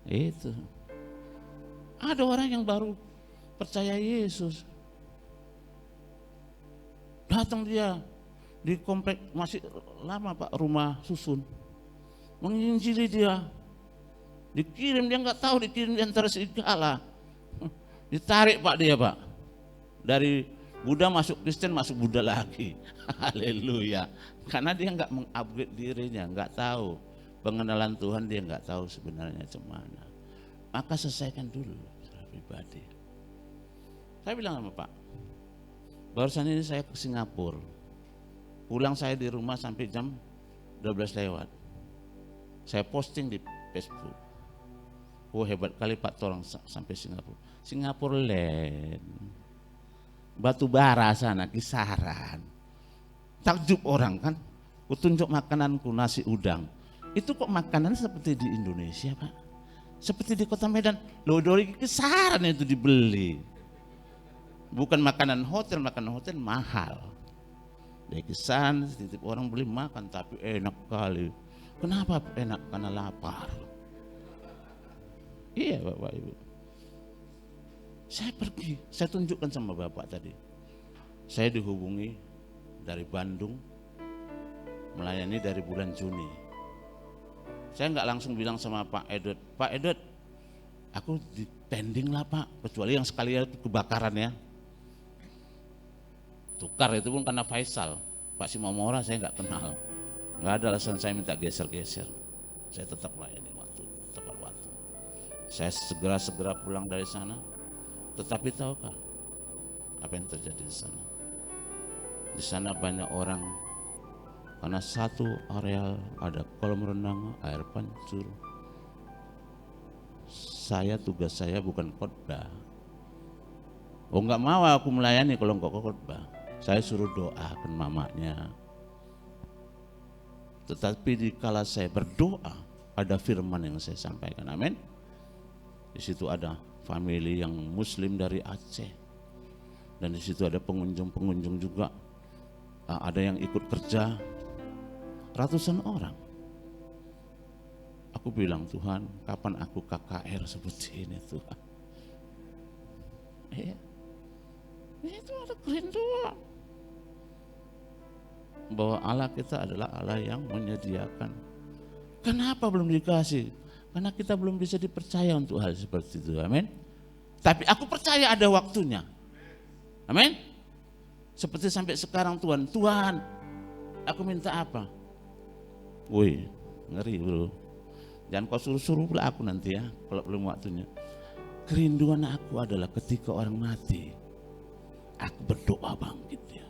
Itu. Ada orang yang baru percaya Yesus. Datang dia di komplek, masih lama Pak, rumah susun. Menginjili dia, dikirim, dia nggak tahu dikirim di antara serigala. Ditarik Pak dia Pak, dari Buddha masuk Kristen, masuk Buddha lagi. Haleluya. Karena dia nggak mengupgrade dirinya, nggak tahu pengenalan Tuhan, dia nggak tahu sebenarnya cemana. Maka selesaikan dulu secara pribadi. Saya bilang sama Pak, barusan ini saya ke Singapura, pulang saya di rumah sampai jam 12 lewat. Saya posting di Facebook. Oh hebat kali Pak Torang sampai Singapura. Singapura Land, batu bara sana, kisaran. Takjub orang kan, kutunjuk makananku nasi udang. Itu kok makanan seperti di Indonesia Pak? Seperti di kota Medan, loh dari kisaran itu dibeli. Bukan makanan hotel mahal. Dari kisaran titip orang beli makan, tapi enak kali. Kenapa enak? Karena lapar. Iya Bapak Ibu. Saya pergi, saya tunjukkan sama Bapak tadi. Saya dihubungi dari Bandung, melayani dari bulan Juni. Saya nggak langsung bilang sama Pak Edot, aku di pending lah Pak, kecuali yang sekali kebakaran ya. Tukar itu pun karena Faisal, Pak Simomora saya nggak kenal. Nggak ada alasan saya minta geser-geser. Saya tetap melayani tepat waktu. Saya segera pulang dari sana. Tetapi tahukah apa yang terjadi di sana? Di sana banyak orang, karena satu areal ada kolam renang, air pancur. Tugas saya bukan khotbah. Oh nggak mau aku melayani kalau nggak khotbah. Saya suruh doakan mamanya. Tetapi dikala saya berdoa, ada firman yang saya sampaikan, amin. Di situ ada family yang Muslim dari Aceh, dan di situ ada pengunjung juga, ada yang ikut kerja, ratusan orang. Aku bilang, Tuhan, kapan aku KKR seperti ini Tuhan? Itu ada kerinduan bahwa Allah kita adalah Allah yang menyediakan. Kenapa belum dikasih? Karena kita belum bisa dipercaya untuk hal seperti itu, amin. Tapi aku percaya ada waktunya, amin. Seperti sampai sekarang Tuhan, aku minta apa? Woi, ngeri bro. Jangan kau suruh-suruh pula aku nanti ya, kalau belum waktunya. Kerinduan aku adalah ketika orang mati, aku berdoa bangkit dia.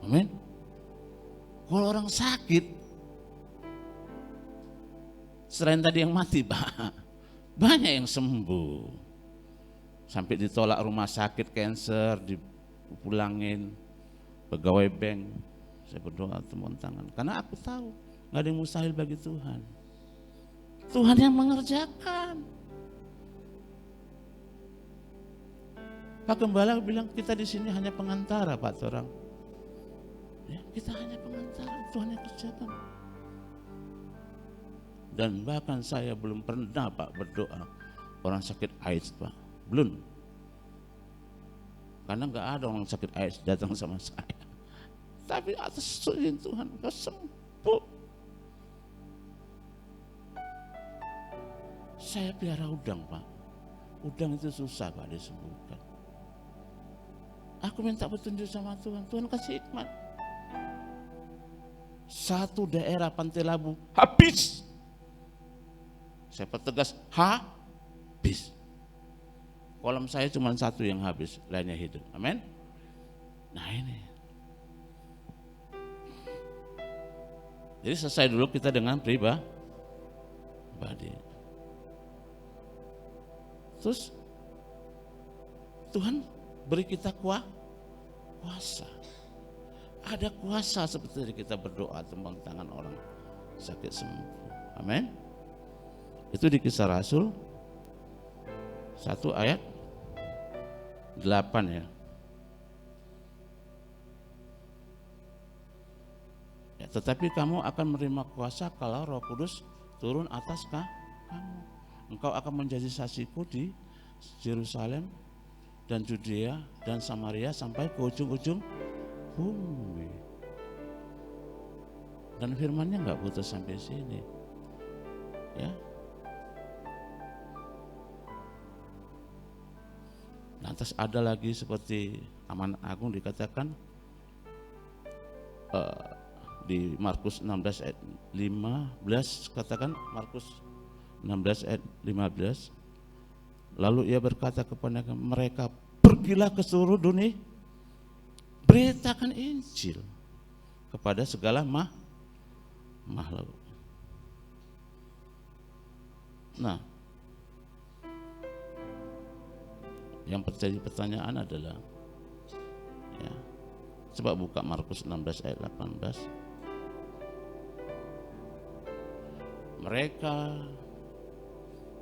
Amin. Kalau orang sakit, selain tadi yang mati, banyak yang sembuh. Sampai ditolak rumah sakit kanker, dipulangin, pegawai bank. Saya berdoa temukan tangan, karena aku tahu nggak ada yang mustahil bagi Tuhan. Tuhan yang mengerjakan. Pak Gembala bilang kita di sini hanya pengantara Pak Torang. Ya, kita hanya pengantara, Tuhan yang kerjakan. Dan bahkan saya belum pernah Pak berdoa orang sakit AIDS Pak, belum. Karena nggak ada orang sakit AIDS datang sama saya. Tapi atas izin Tuhan kau sembuh. Saya pelihara udang Pak. Udang itu susah Pak disembuhkan. Aku minta petunjuk sama Tuhan. Tuhan kasih hikmat. Satu daerah Pantai Labu habis. Saya pertegas habis. Kolam saya cuma satu yang habis, lainnya hidup. Amin. Nah ini. Jadi selesai dulu kita dengan pribadi. Terus Tuhan beri kita kuasa. Ada kuasa seperti kita berdoa tembang tangan orang sakit sembuh. Amin. Itu di Kisah Rasul 1 ayat 8 ya. Tetapi kamu akan menerima kuasa kalau Roh Kudus turun atas kamu. Engkau akan menjadi saksiku di Yerusalem dan Judea dan Samaria sampai ke ujung-ujung bumi. Dan firman-Nya enggak putus sampai sini. Ya. Lantas ada lagi seperti Amanat Agung dikatakan di Markus 16 ayat 15, katakan Markus 16 ayat 15. Lalu ia berkata kepada mereka, pergilah ke seluruh dunia, beritakan Injil kepada segala makhluk. Nah, yang terjadi pertanyaan adalah, ya, coba buka Markus 16 ayat 18.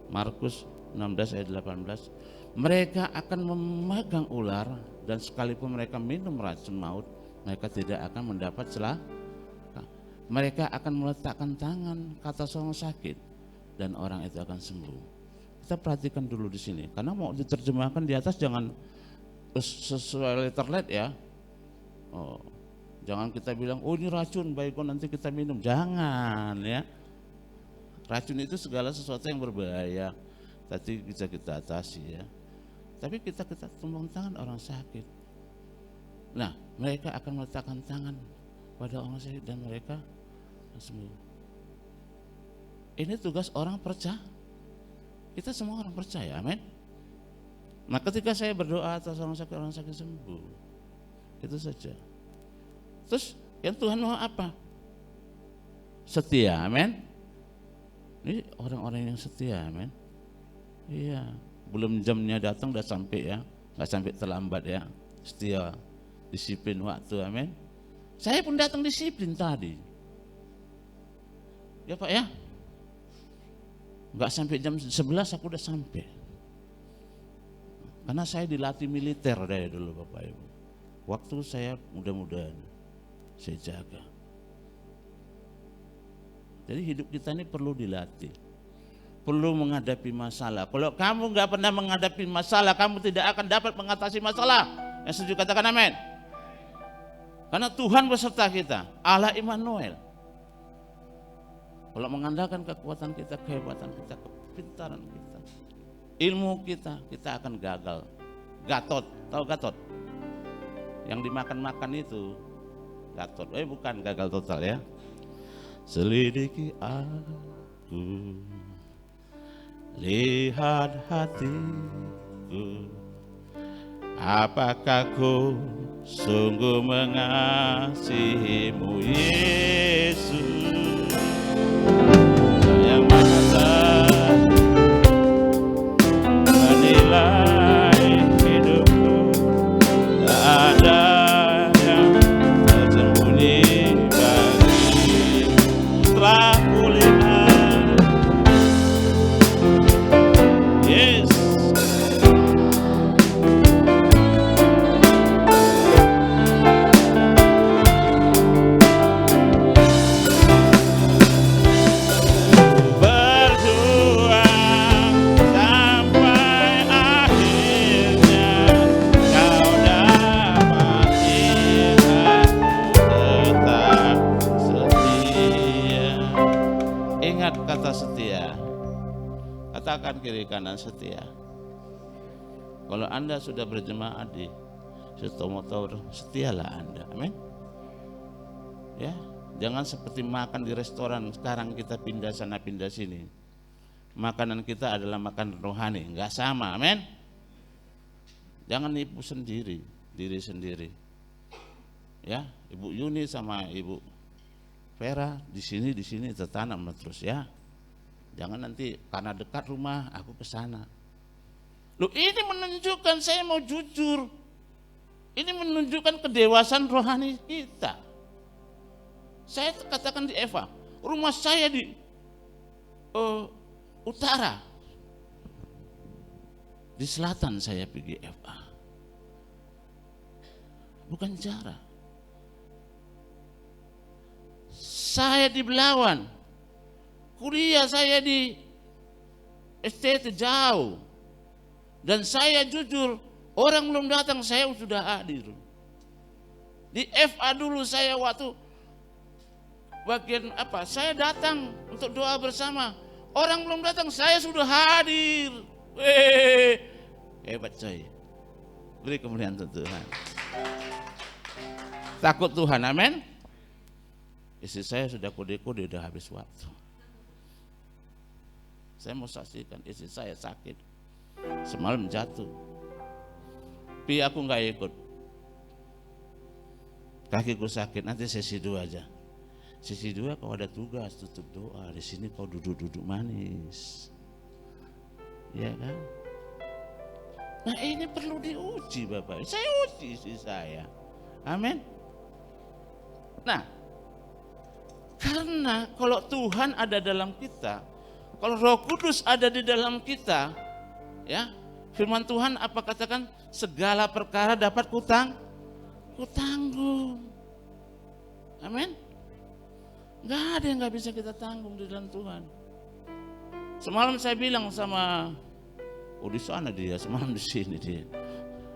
Markus 16 ayat 18, mereka akan memegang ular dan sekalipun mereka minum racun maut, mereka tidak akan mendapat celaka. Mereka akan meletakkan tangan kata seorang sakit dan orang itu akan sembuh. Kita perhatikan dulu di sini, karena mau diterjemahkan di atas jangan sesuai letterlet ya. Oh, jangan kita bilang, oh ini racun, baik nanti kita minum. Jangan ya. Racun itu segala sesuatu yang berbahaya, tapi bisa kita atasi ya. Tapi kita tumbang tangan orang sakit. Nah, mereka akan meletakkan tangan pada orang sakit dan mereka sembuh. Ini tugas orang percaya. Kita semua orang percaya, amin. Nah, ketika saya berdoa atas orang sakit sembuh, itu saja. Terus yang Tuhan mau apa? Setia, amin. Ini orang-orang yang setia, amin. Iya, belum jamnya datang udah sampai ya, nggak sampai terlambat ya. Setia, disiplin waktu, amin. Saya pun datang disiplin tadi. Ya Pak ya, nggak sampai jam 11 aku udah sampai. Karena saya dilatih militer dari dulu Bapak Ibu. Waktu saya mudah-mudahan saya jaga. Jadi hidup kita ini perlu dilatih, perlu menghadapi masalah. Kalau kamu nggak pernah menghadapi masalah, kamu tidak akan dapat mengatasi masalah. Yang setuju katakan amin. Karena Tuhan beserta kita, Allah Immanuel. Kalau mengandalkan kekuatan kita, kehebatan kita, kepintaran kita, ilmu kita, kita akan gagal. Gatot, tahu Gatot? Yang dimakan-makan itu Gatot. Bukan gagal total ya. Selidiki aku, lihat hatiku, apakah ku sungguh mengasihimu Yesus yang Maha menilai hidupku, tak ada yang tersembunyi bagi telah kulihat. Yes. katakan kiri kanan setia. Kalau Anda sudah berjemaat di Sutomotor, setialah Anda. Amin. Ya, jangan seperti makan di restoran. Sekarang kita pindah sana pindah sini. Makanan kita adalah makanan rohani, enggak sama. Amin. Jangan nipu sendiri, diri sendiri. Ya, Ibu Yuni sama Ibu Vera di sini tertanam terus ya. Jangan nanti karena dekat rumah aku ke sana. Loh, ini menunjukkan saya mau jujur. Ini menunjukkan kedewasaan rohani kita. Saya katakan di Eva, rumah saya di utara. Di selatan saya pergi Eva. Bukan jarak. Saya di Belawan. Kuliah saya di STT jauh. Dan saya jujur, orang belum datang, saya sudah hadir. Di FA dulu saya waktu bagian apa? Saya datang untuk doa bersama. Orang belum datang, saya sudah hadir. Hebat coy. Beri kemuliaan untuk Tuhan. Takut Tuhan, amin. Istri saya sudah kode-kode, udah habis waktu. Saya mau saksikan istri saya sakit. Semalam jatuh. Pi aku nggak ikut. Kakiku sakit, nanti sesi 2 aja. Sesi 2 kau ada tugas tutup doa. Di sini kau duduk-duduk manis. Ya kan? Nah ini perlu diuji Bapak. Saya uji istri saya. Amin. Nah, karena kalau Tuhan ada dalam kita, kalau Roh Kudus ada di dalam kita, ya, firman Tuhan apa katakan? Segala perkara dapat kutanggung. Amin. Gak ada yang gak bisa kita tanggung di dalam Tuhan. Semalam saya bilang sama, di sana dia, semalam di sini dia.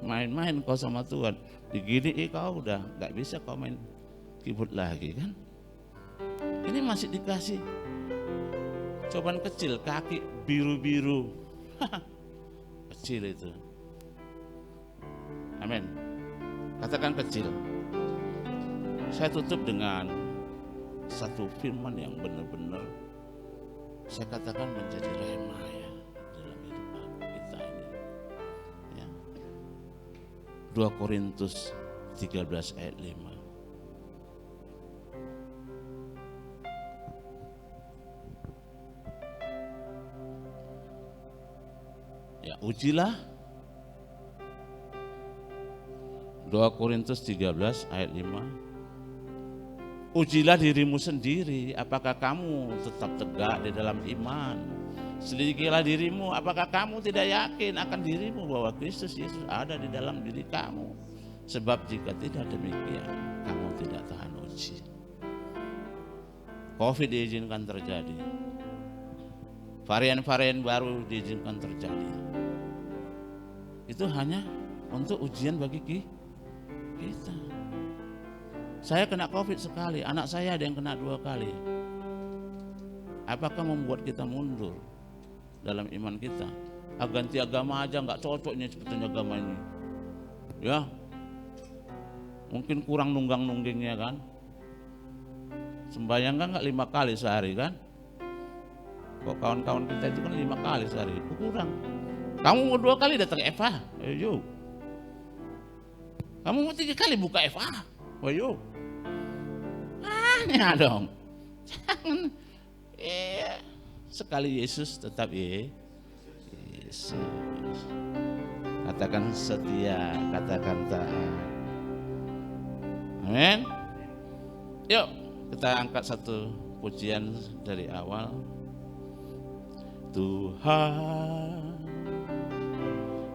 Main-main kau sama Tuhan. Digini kau udah gak bisa kau main keyboard lagi kan. Ini masih dikasih cobaan kecil, kaki biru-biru. Kecil itu. Amin. Katakan kecil. Saya tutup dengan satu firman yang benar-benar saya katakan menjadi rema ya dalam hidup kita ini. Ya. 2 Korintus 13 ayat 5. Ya, ujilah. 2 Korintus 13 ayat 5. Ujilah dirimu sendiri, apakah kamu tetap tegak di dalam iman. Selidikilah dirimu, apakah kamu tidak yakin akan dirimu bahwa Kristus Yesus ada di dalam diri kamu. Sebab jika tidak demikian, kamu tidak tahan uji. Covid diizinkan terjadi. Varian-varian baru diizinkan terjadi. Itu hanya untuk ujian bagi kita. Saya kena Covid sekali, anak saya ada yang kena 2 kali. Apakah membuat kita mundur dalam iman kita? Ganti agama aja nggak cocoknya sebetulnya agama ini. Ya, mungkin kurang nunggang-nunggingnya kan. Sembahyang kan nggak 5 kali sehari kan? Kok kawan-kawan kita itu kan 5 kali sehari, itu kurang. Kamu mau 2 kali datang FA, ayo. Kamu mau 3 kali buka FA, ayo. Aneh dong. Jangan. Sekali Yesus tetap Yesus. Katakan setia, katakan taat. Amin. Yuk kita angkat satu pujian dari awal. Tuhan,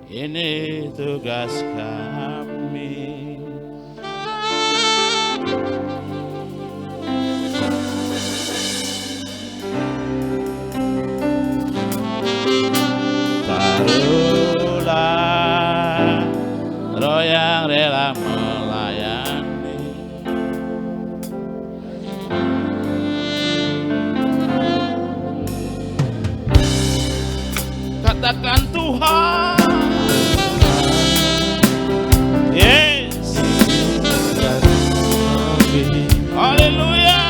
ini tugas kami. Taruhlah roh yang rela melayani. memberitakan Tuhan. Yes. Haleluya.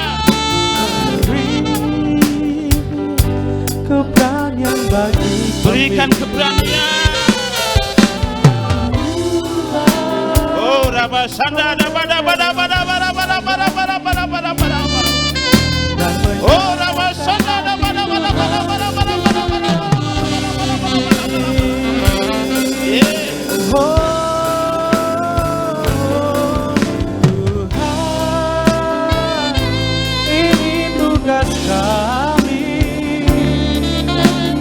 Keberanian bagi Berikan keberanian. Oh, rabasanda bada bada bada bada bada bada bada bada bada bada. Oh, rabasanda bada bada bada bada bada bada bada. Tuhan, ini tugas kami,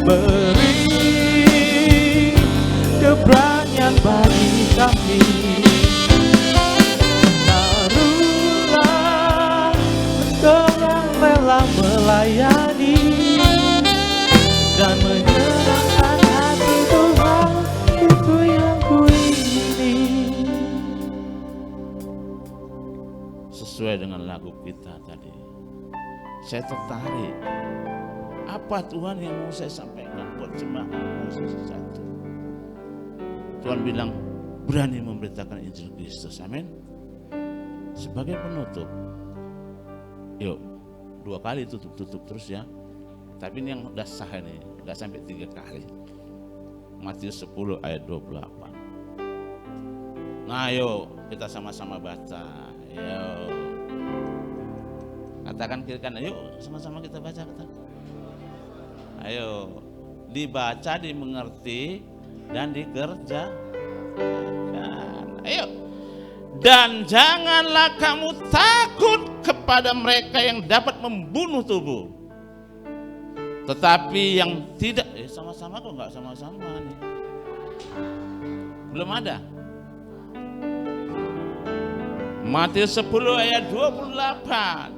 beri keberanian bagi kami. Taruhlah engkau yang rela melayani dan menyenangkan hati Tuhan, itu yang kuingini. Sesuai dengan lagu kita tadi, saya tertarik. Apa Tuhan yang mau saya sampaikan buat jemaat satu? Tuhan bilang berani memberitakan Injil Kristus. Amin. Sebagai penutup, yuk 2 kali tutup terus ya. Tapi ini yang udah sah ini, udah sampai 3 kali. Matius 10 ayat 28. Nah yuk kita sama-sama baca. Yuk. Katakan kiri kanan, yuk sama-sama kita baca. Ayo, dibaca, dimengerti, dan dikerjakan. Ayo. Dan janganlah kamu takut kepada mereka yang dapat membunuh tubuh, tetapi yang tidak. Sama-sama kok nggak sama-sama nih. Belum ada. Matius 10 ayat 28.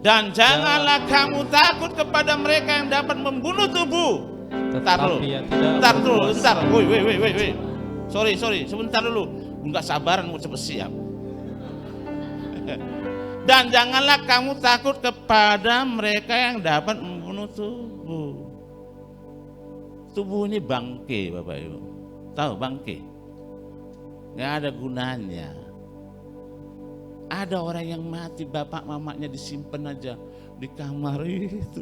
Dan janganlah kamu takut kepada mereka yang dapat membunuh tubuh. Ntar dulu. Woi. Sorry, sebentar dulu. Enggak sabaran mau cepet siap. Dan janganlah kamu takut kepada mereka yang dapat membunuh tubuh. Tubuh ini bangke, Bapak Ibu. Tahu bangke? Nggak ada gunanya. Ada orang yang mati, bapak mamanya disimpan aja di kamar itu.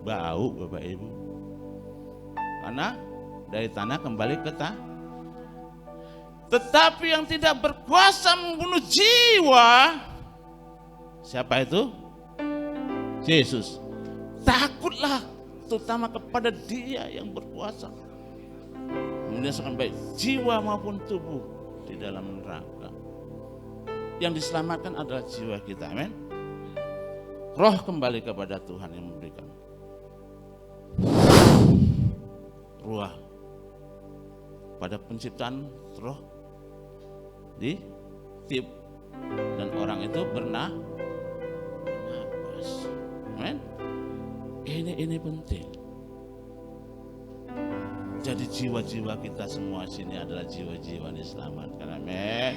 Bau, Bapak Ibu. Karena dari tanah kembali ke tanah. Tetapi yang tidak berkuasa membunuh jiwa, siapa itu? Yesus. Takutlah terutama kepada Dia yang berkuasa membinasakan baik jiwa maupun tubuh di dalam neraka. Yang diselamatkan adalah jiwa kita, amin. Roh kembali kepada Tuhan yang memberikan ruah. Pada penciptaan roh di tiup dan orang itu bernapas, amin. Ini penting. Jadi jiwa-jiwa kita semua sini adalah jiwa-jiwa yang diselamatkan. Amin.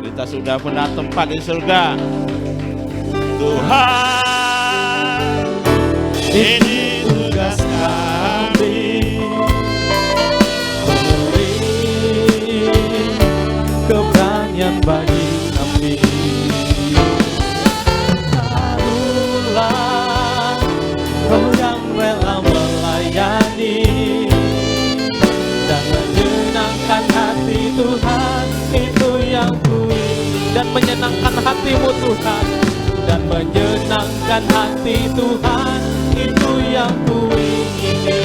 Kita sudah punya tempat di surga. Tuhan, ini tugas kami, beri keberanian bagi kami. Taruhlah Kau yang rela melayani dan menyenangkan hati Tuhan, itu yang kuingini. Dan menyenangkan hatimu Tuhan, dan menyenangkan hati Tuhan, itu yang kuingini.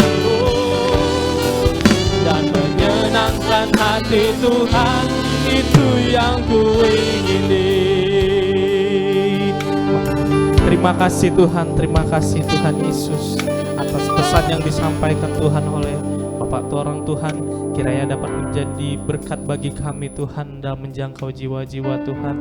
Dan menyenangkan hati Tuhan, itu yang kuingini. Terima kasih Tuhan Yesus atas pesan yang disampaikan Tuhan oleh Bapak Torang Tuhan. Kiranya dapat menjadi berkat bagi kami Tuhan dalam menjangkau jiwa-jiwa Tuhan.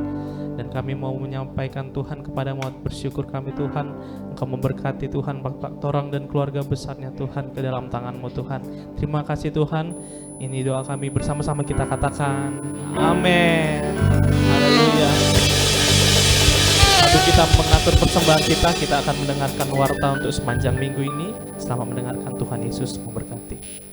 Dan kami mau menyampaikan Tuhan kepada mau bersyukur kami Tuhan. Engkau memberkati Tuhan Bapak Torang dan keluarga besarnya Tuhan ke dalam tangan-Mu Tuhan. Terima kasih Tuhan. Ini doa kami bersama-sama kita katakan. Amin. Haleluya. kita mengatur persembahan kita akan mendengarkan warta untuk sepanjang minggu ini. Selamat mendengarkan, Tuhan Yesus memberkati.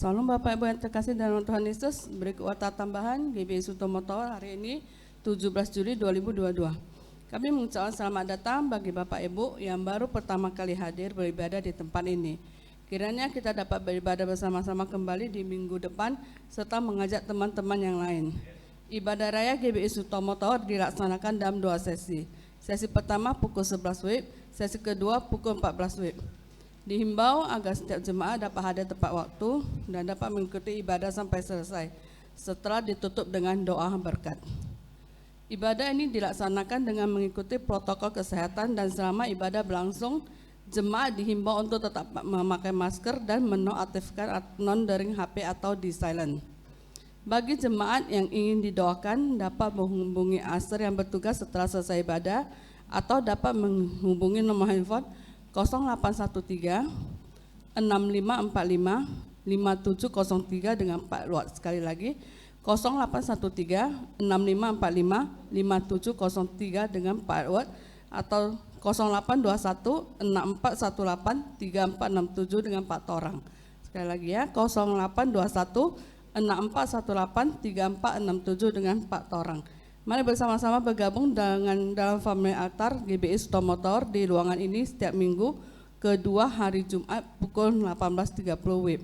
Salam Bapak Ibu yang terkasih dalam Tuhan Yesus. Berikut warta tambahan GBI Sutomo Tower hari ini 17 Juli 2022. Kami mengucapkan selamat datang bagi Bapak Ibu yang baru pertama kali hadir beribadah di tempat ini. Kiranya kita dapat beribadah bersama-sama kembali di minggu depan serta mengajak teman-teman yang lain. Ibadah raya GBI Sutomo Tower dilaksanakan dalam 2 sesi. Sesi pertama pukul 11 WIB, sesi kedua pukul 14 WIB. Dihimbau agar setiap jemaat dapat hadir tepat waktu dan dapat mengikuti ibadah sampai selesai setelah ditutup dengan doa berkat. Ibadah ini dilaksanakan dengan mengikuti protokol kesehatan dan selama ibadah berlangsung, jemaat dihimbau untuk tetap memakai masker dan menonaktifkan non-dering HP atau di silent. Bagi jemaat yang ingin didoakan dapat menghubungi ASER yang bertugas setelah selesai ibadah atau dapat menghubungi nomor handphone 0813 6545 5703 dengan Pak Luat. Sekali lagi 0813 6545 5703 dengan Pak Luat atau 0821 6418 3467 dengan Pak Torang. Sekali lagi ya 0821 6418 3467 dengan Pak Torang. Mari bersama-sama bergabung dalam family altar GBI Sutomo Tower di ruangan ini setiap minggu kedua hari Jumat pukul 18.30 WIB.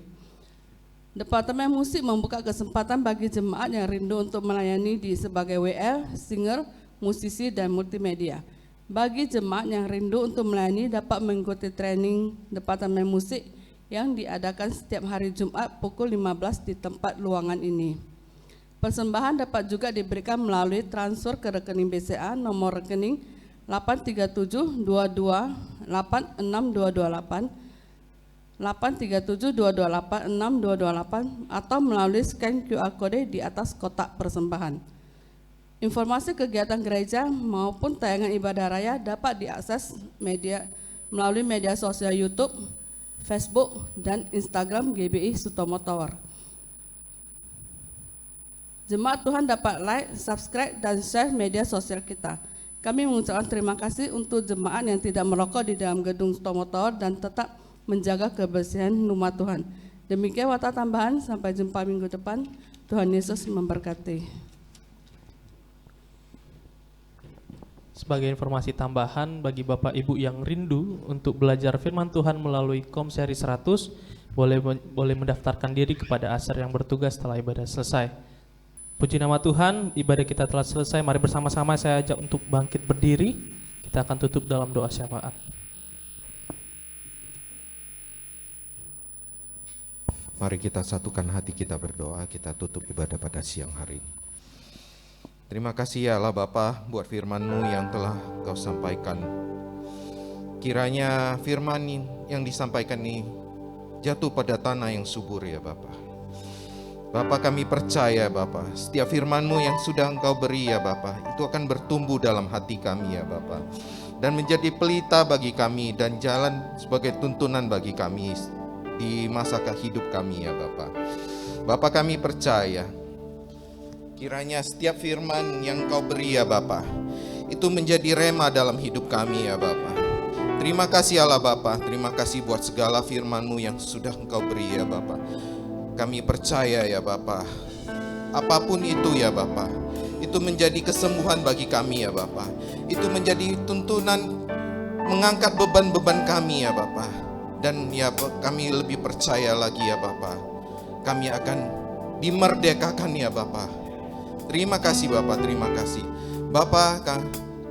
Departemen Musik membuka kesempatan bagi jemaat yang rindu untuk melayani sebagai WL, singer, musisi, dan multimedia. Bagi jemaat yang rindu untuk melayani dapat mengikuti training Departemen Musik yang diadakan setiap hari Jumat pukul 15 di tempat ruangan ini. Persembahan dapat juga diberikan melalui transfer ke rekening BCA nomor rekening 837228628 837228628 atau melalui scan QR Code di atas kotak persembahan. Informasi kegiatan gereja maupun tayangan ibadah raya dapat diakses melalui media sosial YouTube, Facebook, dan Instagram GBI Sutomo Tower. Jemaat Tuhan dapat like, subscribe, dan share media sosial kita. Kami mengucapkan terima kasih untuk jemaat yang tidak merokok di dalam gedung Sutomo Tower dan tetap menjaga kebersihan rumah Tuhan. Demikian warta tambahan, sampai jumpa minggu depan. Tuhan Yesus memberkati. Sebagai informasi tambahan bagi Bapak Ibu yang rindu untuk belajar firman Tuhan melalui Komseri 100, boleh mendaftarkan diri kepada ASER yang bertugas setelah ibadah selesai. Puji nama Tuhan, ibadah kita telah selesai. Mari bersama-sama saya ajak untuk bangkit berdiri. Kita akan tutup dalam doa syafaat. Mari kita satukan hati kita berdoa, kita tutup ibadah pada siang hari ini. Terima kasih ya Allah Bapa buat firman-Mu yang telah Kau sampaikan. Kiranya firman yang disampaikan ini jatuh pada tanah yang subur ya Bapa. Bapa, kami percaya Bapa, setiap firman-Mu yang sudah Engkau beri ya Bapa, itu akan bertumbuh dalam hati kami ya Bapa, dan menjadi pelita bagi kami dan jalan sebagai tuntunan bagi kami di masa hidup kami ya Bapa. Bapa, kami percaya kiranya setiap firman yang Engkau beri ya Bapa, itu menjadi rema dalam hidup kami ya Bapa. Terima kasih Allah Bapa, terima kasih buat segala firman-Mu yang sudah Engkau beri ya Bapa. Kami percaya ya Bapa, apapun itu ya Bapa, itu menjadi kesembuhan bagi kami ya Bapa. Itu menjadi tuntunan mengangkat beban-beban kami ya Bapa. Dan ya kami lebih percaya lagi ya Bapa, kami akan dimerdekakan ya Bapa. Terima kasih Bapa, terima kasih Bapa.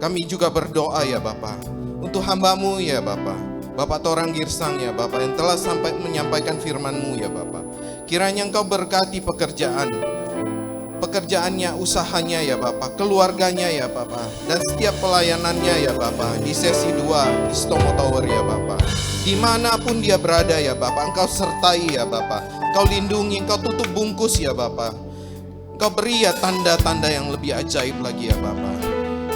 Kami juga berdoa ya Bapa untuk hamba-Mu ya Bapa, Bapak Torang Girsang ya Bapa, yang telah menyampaikan firman-Mu ya Bapa. Kiranya Engkau berkati pekerjaannya, usahanya ya Bapa, keluarganya ya Bapa, dan setiap pelayanannya ya Bapa, di sesi 2 di Sutomo Tower ya Bapa. Dimanapun dia berada ya Bapa, Engkau sertai ya Bapa, Engkau lindungi, Engkau tutup bungkus ya Bapa. Engkau beri ya tanda-tanda yang lebih ajaib lagi ya Bapa,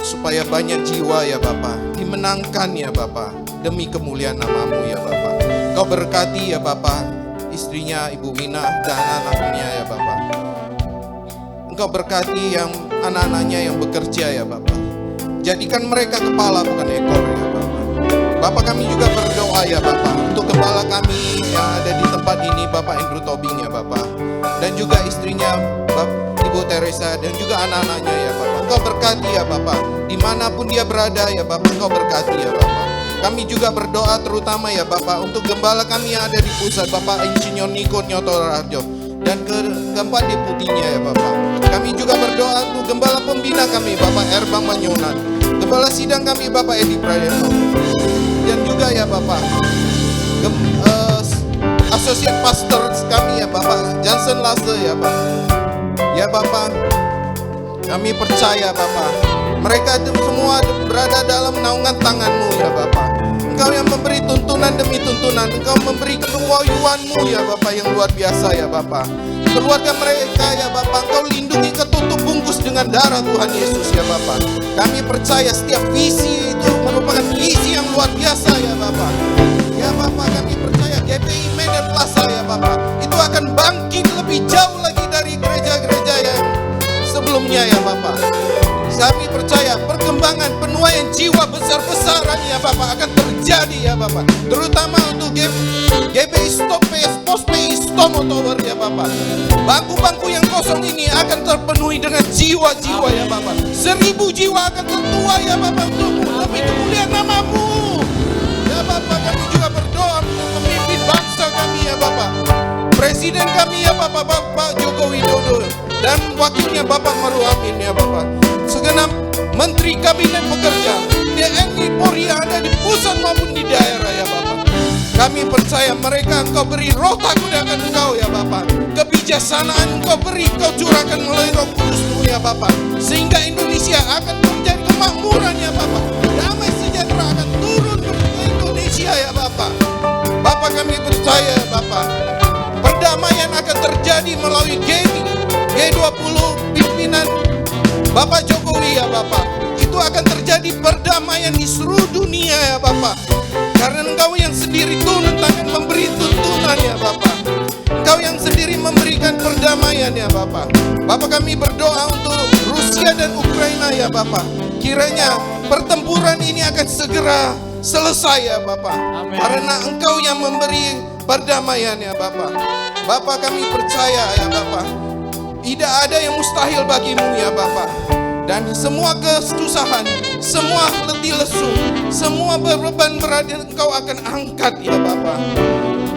supaya banyak jiwa ya Bapa dimenangkan ya Bapa, demi kemuliaan nama-Mu ya Bapa. Engkau berkati ya Bapa istrinya Ibu Wina dan anak-anaknya ya Bapa. Engkau berkati yang anak-anaknya yang bekerja ya Bapa. Jadikan mereka kepala bukan ekor ya Bapa. Bapa, kami juga berdoa ya Bapa untuk gembala kami yang ada di tempat ini, Bapak Andrew Tobing ya Bapa, dan juga istrinya Ibu Teresa dan juga anak-anaknya ya Bapa. Engkau berkati ya Bapa, dimanapun dia berada ya Bapa, Engkau berkati ya Bapa. Kami juga berdoa terutama ya Bapa untuk gembala kami yang ada di pusat, Bapak Insinyur Niko Nyoto Raharjo dan keempat deputinya ya Bapak. Kami juga berdoa untuk gembala pembina kami, Bapak Erbang Manyonan, gembala sidang kami, Bapak Edi Prayetno, dan juga ya Bapak Associate Pastor kami ya Bapak Johnson Lasse ya Bapak. Ya Bapak, kami percaya Bapak, mereka semua berada dalam naungan tangan-Mu ya Bapak. Engkau yang memberi tuntunan demi tuntunan, Engkau memberi kewahyuan-Mu ya Bapak yang luar biasa ya Bapak. Keluarga mereka ya Bapak, Engkau lindungi, ketutup bungkus dengan darah Tuhan Yesus ya Bapak. Kami percaya setiap visi itu merupakan visi yang luar biasa ya Bapak. Ya Bapak, kami percaya GPI Medan Plaza ya Bapak, itu akan bangkit lebih jauh lagi dari gereja-gereja yang sebelumnya ya Bapak. Kami percaya perkembangan penuaian jiwa besar-besaran ya Bapak akan terjadi ya Bapak, terutama untuk GPI Postpay Stomo Tower ya Bapak. Bangku-bangku yang kosong ini akan terpenuhi dengan jiwa-jiwa ya Bapak. 1000 jiwa akan tertuai ya Bapak untukmu, demi kemuliaan nama-Mu ya Bapak. Kami juga berdoa untuk pemimpin bangsa kami ya Bapak, Presiden kami ya Bapak, Bapak Joko Widodo dan wakilnya Bapak Maruf Amin ya Bapak. Segenap Menteri Kabinet Pekerja, TNI Polri yang ada di pusat maupun di daerah ya Bapak. Kami percaya mereka Engkau beri roh takut akan Engkau ya Bapak. Kebijaksanaan Engkau beri, Engkau curahkan melalui Roh Kudus-Mu ya Bapak, sehingga Indonesia akan menjadi kemakmuran ya Bapak. Damai sejahtera akan turun ke Indonesia ya Bapak. Bapak, kami percaya ya Bapak, perdamaian akan terjadi melalui G20 pimpinan Bapak Jokowi ya Bapak. Itu akan terjadi perdamaian di seluruh dunia ya Bapak, karena Engkau yang sendiri turun tangan memberi tuntunan ya Bapak. Engkau yang sendiri memberikan perdamaian ya Bapak. Bapak, kami berdoa untuk Rusia dan Ukraina ya Bapak. Kiranya pertempuran ini akan segera selesai ya Bapak. Amin. Karena Engkau yang memberi perdamaian ya Bapak. Bapak, kami percaya ya Bapak, tidak ada yang mustahil bagimu ya Bapak. Dan semua kesusahan, semua letih lesu, semua beban berat yang Engkau akan angkat ya Bapak.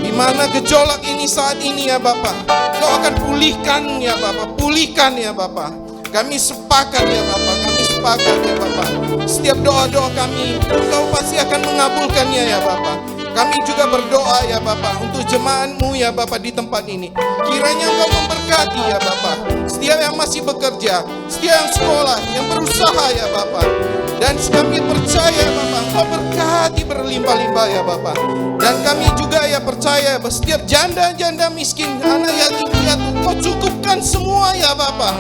Di mana gejolak ini saat ini ya Bapak, Engkau akan pulihkan ya Bapak, pulihkan ya Bapak. Kami sepakat ya Bapak, kami sepakat ya Bapak. Setiap doa-doa kami, Engkau pasti akan mengabulkannya ya Bapak. Kami juga berdoa ya Bapak untuk jemaat-Mu ya Bapak di tempat ini. Kiranya Engkau memberkati ya Bapak setiap yang masih bekerja, setiap yang sekolah, yang berusaha ya Bapak. Dan kami percaya Bapak, Engkau berkati berlimpah-limpah ya Bapak. Dan kami juga ya percaya bahwa setiap janda-janda miskin, anak yatim piatu, Engkau cukupkan semua ya Bapak.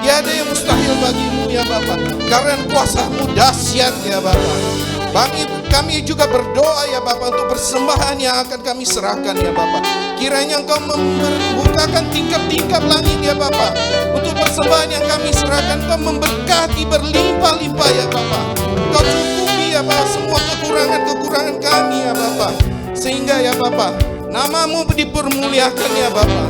Tiada yang mustahil bagimu ya Bapak, karena kuasa-Mu dahsyat ya Bapak. Kami juga berdoa ya Bapak untuk persembahan yang akan kami serahkan ya Bapak. Kiranya Engkau membukakan tingkap-tingkap langit ya Bapak. Untuk persembahan yang kami serahkan, Engkau memberkati berlimpah-limpah ya Bapak. Engkau cukupi ya Bapak semua kekurangan-kekurangan kami ya Bapak. Sehingga ya Bapak, nama-Mu dipermuliakan ya Bapak.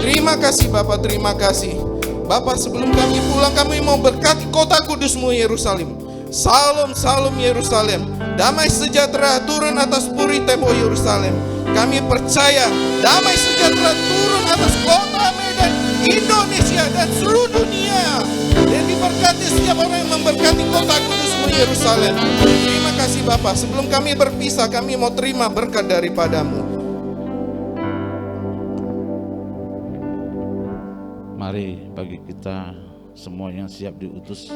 Terima kasih Bapak, terima kasih Bapak. Sebelum kami pulang, kami mau berkati kota kudus-Mu Yerusalem. Salam, salam Yerusalem. Damai sejahtera turun atas puri tembok Yerusalem. Kami percaya damai sejahtera turun atas kota Medan, Indonesia dan seluruh dunia. Dan diberkati setiap orang yang memberkati kota kudus-Mu Yerusalem. Terima kasih Bapak. Sebelum kami berpisah, kami mau terima berkat daripada-Mu. Mari bagi kita semua yang siap diutus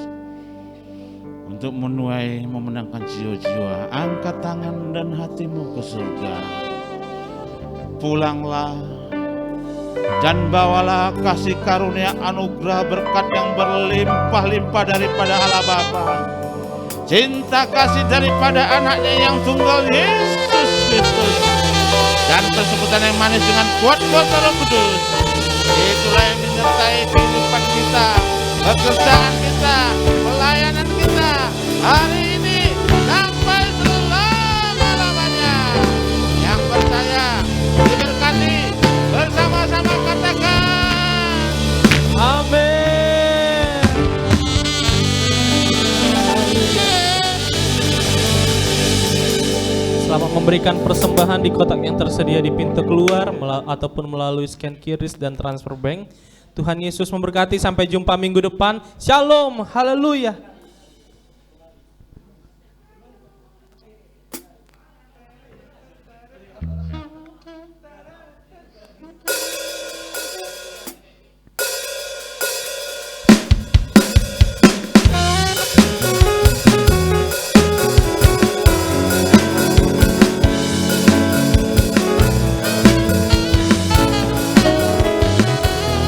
untuk menuai memenangkan jiwa-jiwa, angkat tangan dan hatimu ke surga. Pulanglah Dan bawalah kasih karunia anugerah berkat yang berlimpah-limpah daripada Allah Bapa, cinta kasih daripada anaknya yang tunggal Yesus Kristus, dan persekutuan yang manis dengan kuat-kuasa Roh Kudus. Itulah yang menyertai kehidupan kita, pekerjaan kita, pelayanan kita hari ini sampai selama-lamanya. Yang percaya diberkati, bersama-sama katakan Amin. Selamat memberikan persembahan di kotak yang tersedia di pintu keluar ataupun melalui scan QRIS dan transfer bank. Tuhan Yesus memberkati, sampai jumpa minggu depan. Shalom, haleluya.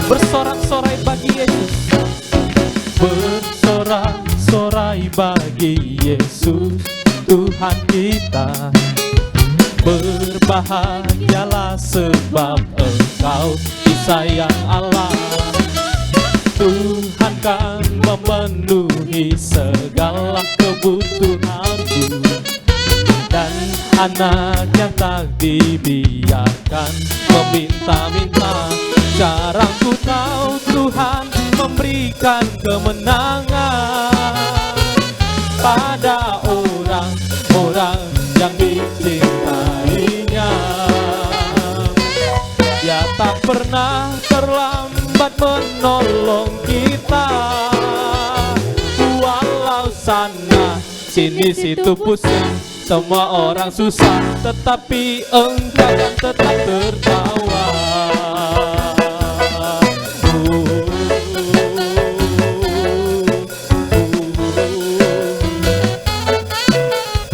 Bersorak-sorai bagi Yesus, bersorak-sorai bagi Yesus Tuhan kita. Berbahagialah sebab Engkau disayang Allah. Tuhan kan memenuhi segala kebutuhanku, dan anak yang tak dibiarkan meminta-minta. Sekarang ku tahu Tuhan memberikan kemenangan pada orang-orang yang dicintainya. Dia tak pernah terlambat menolong kita, walau sana sini situ pusing, semua orang susah, tetapi Engkau kan tetap tertawa.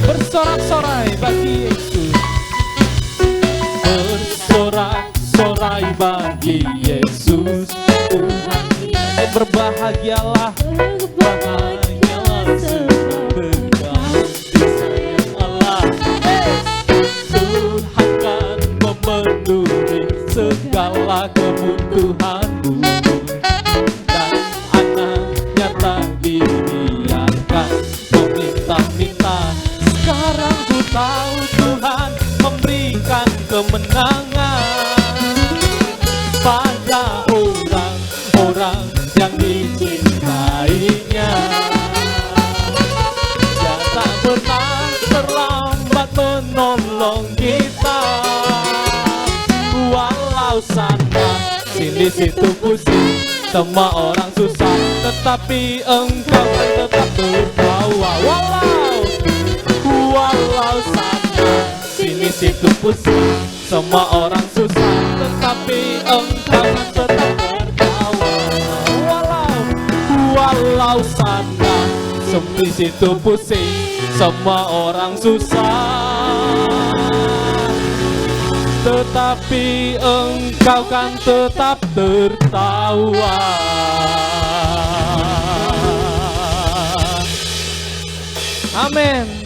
Bersorak-sorai bagi Yesus, bersorak-sorai bagi Yesus Tuhan. Berbahagialah, berbahagialah sebab Engkau disayang Allah. Tuhan kan memenuhi segala kebutuhanmu, dan anaknya tak dibiarkan meminta-minta. Sekarang ku tahu Tuhan memberikan kemenangan pada orang-orang yang dicintainya. Dia tak pernah terlambat menolong kita, walau sana sini situ pusing, semua orang susah, tetapi Engkau kan tetap tertawa. Walau sana sini situ pusing, semua orang susah, tetapi Engkau kan tetap tertawa. Walau sana sini situ pusing, semua orang susah, tetapi Engkau kan tetap tertawa. Amin.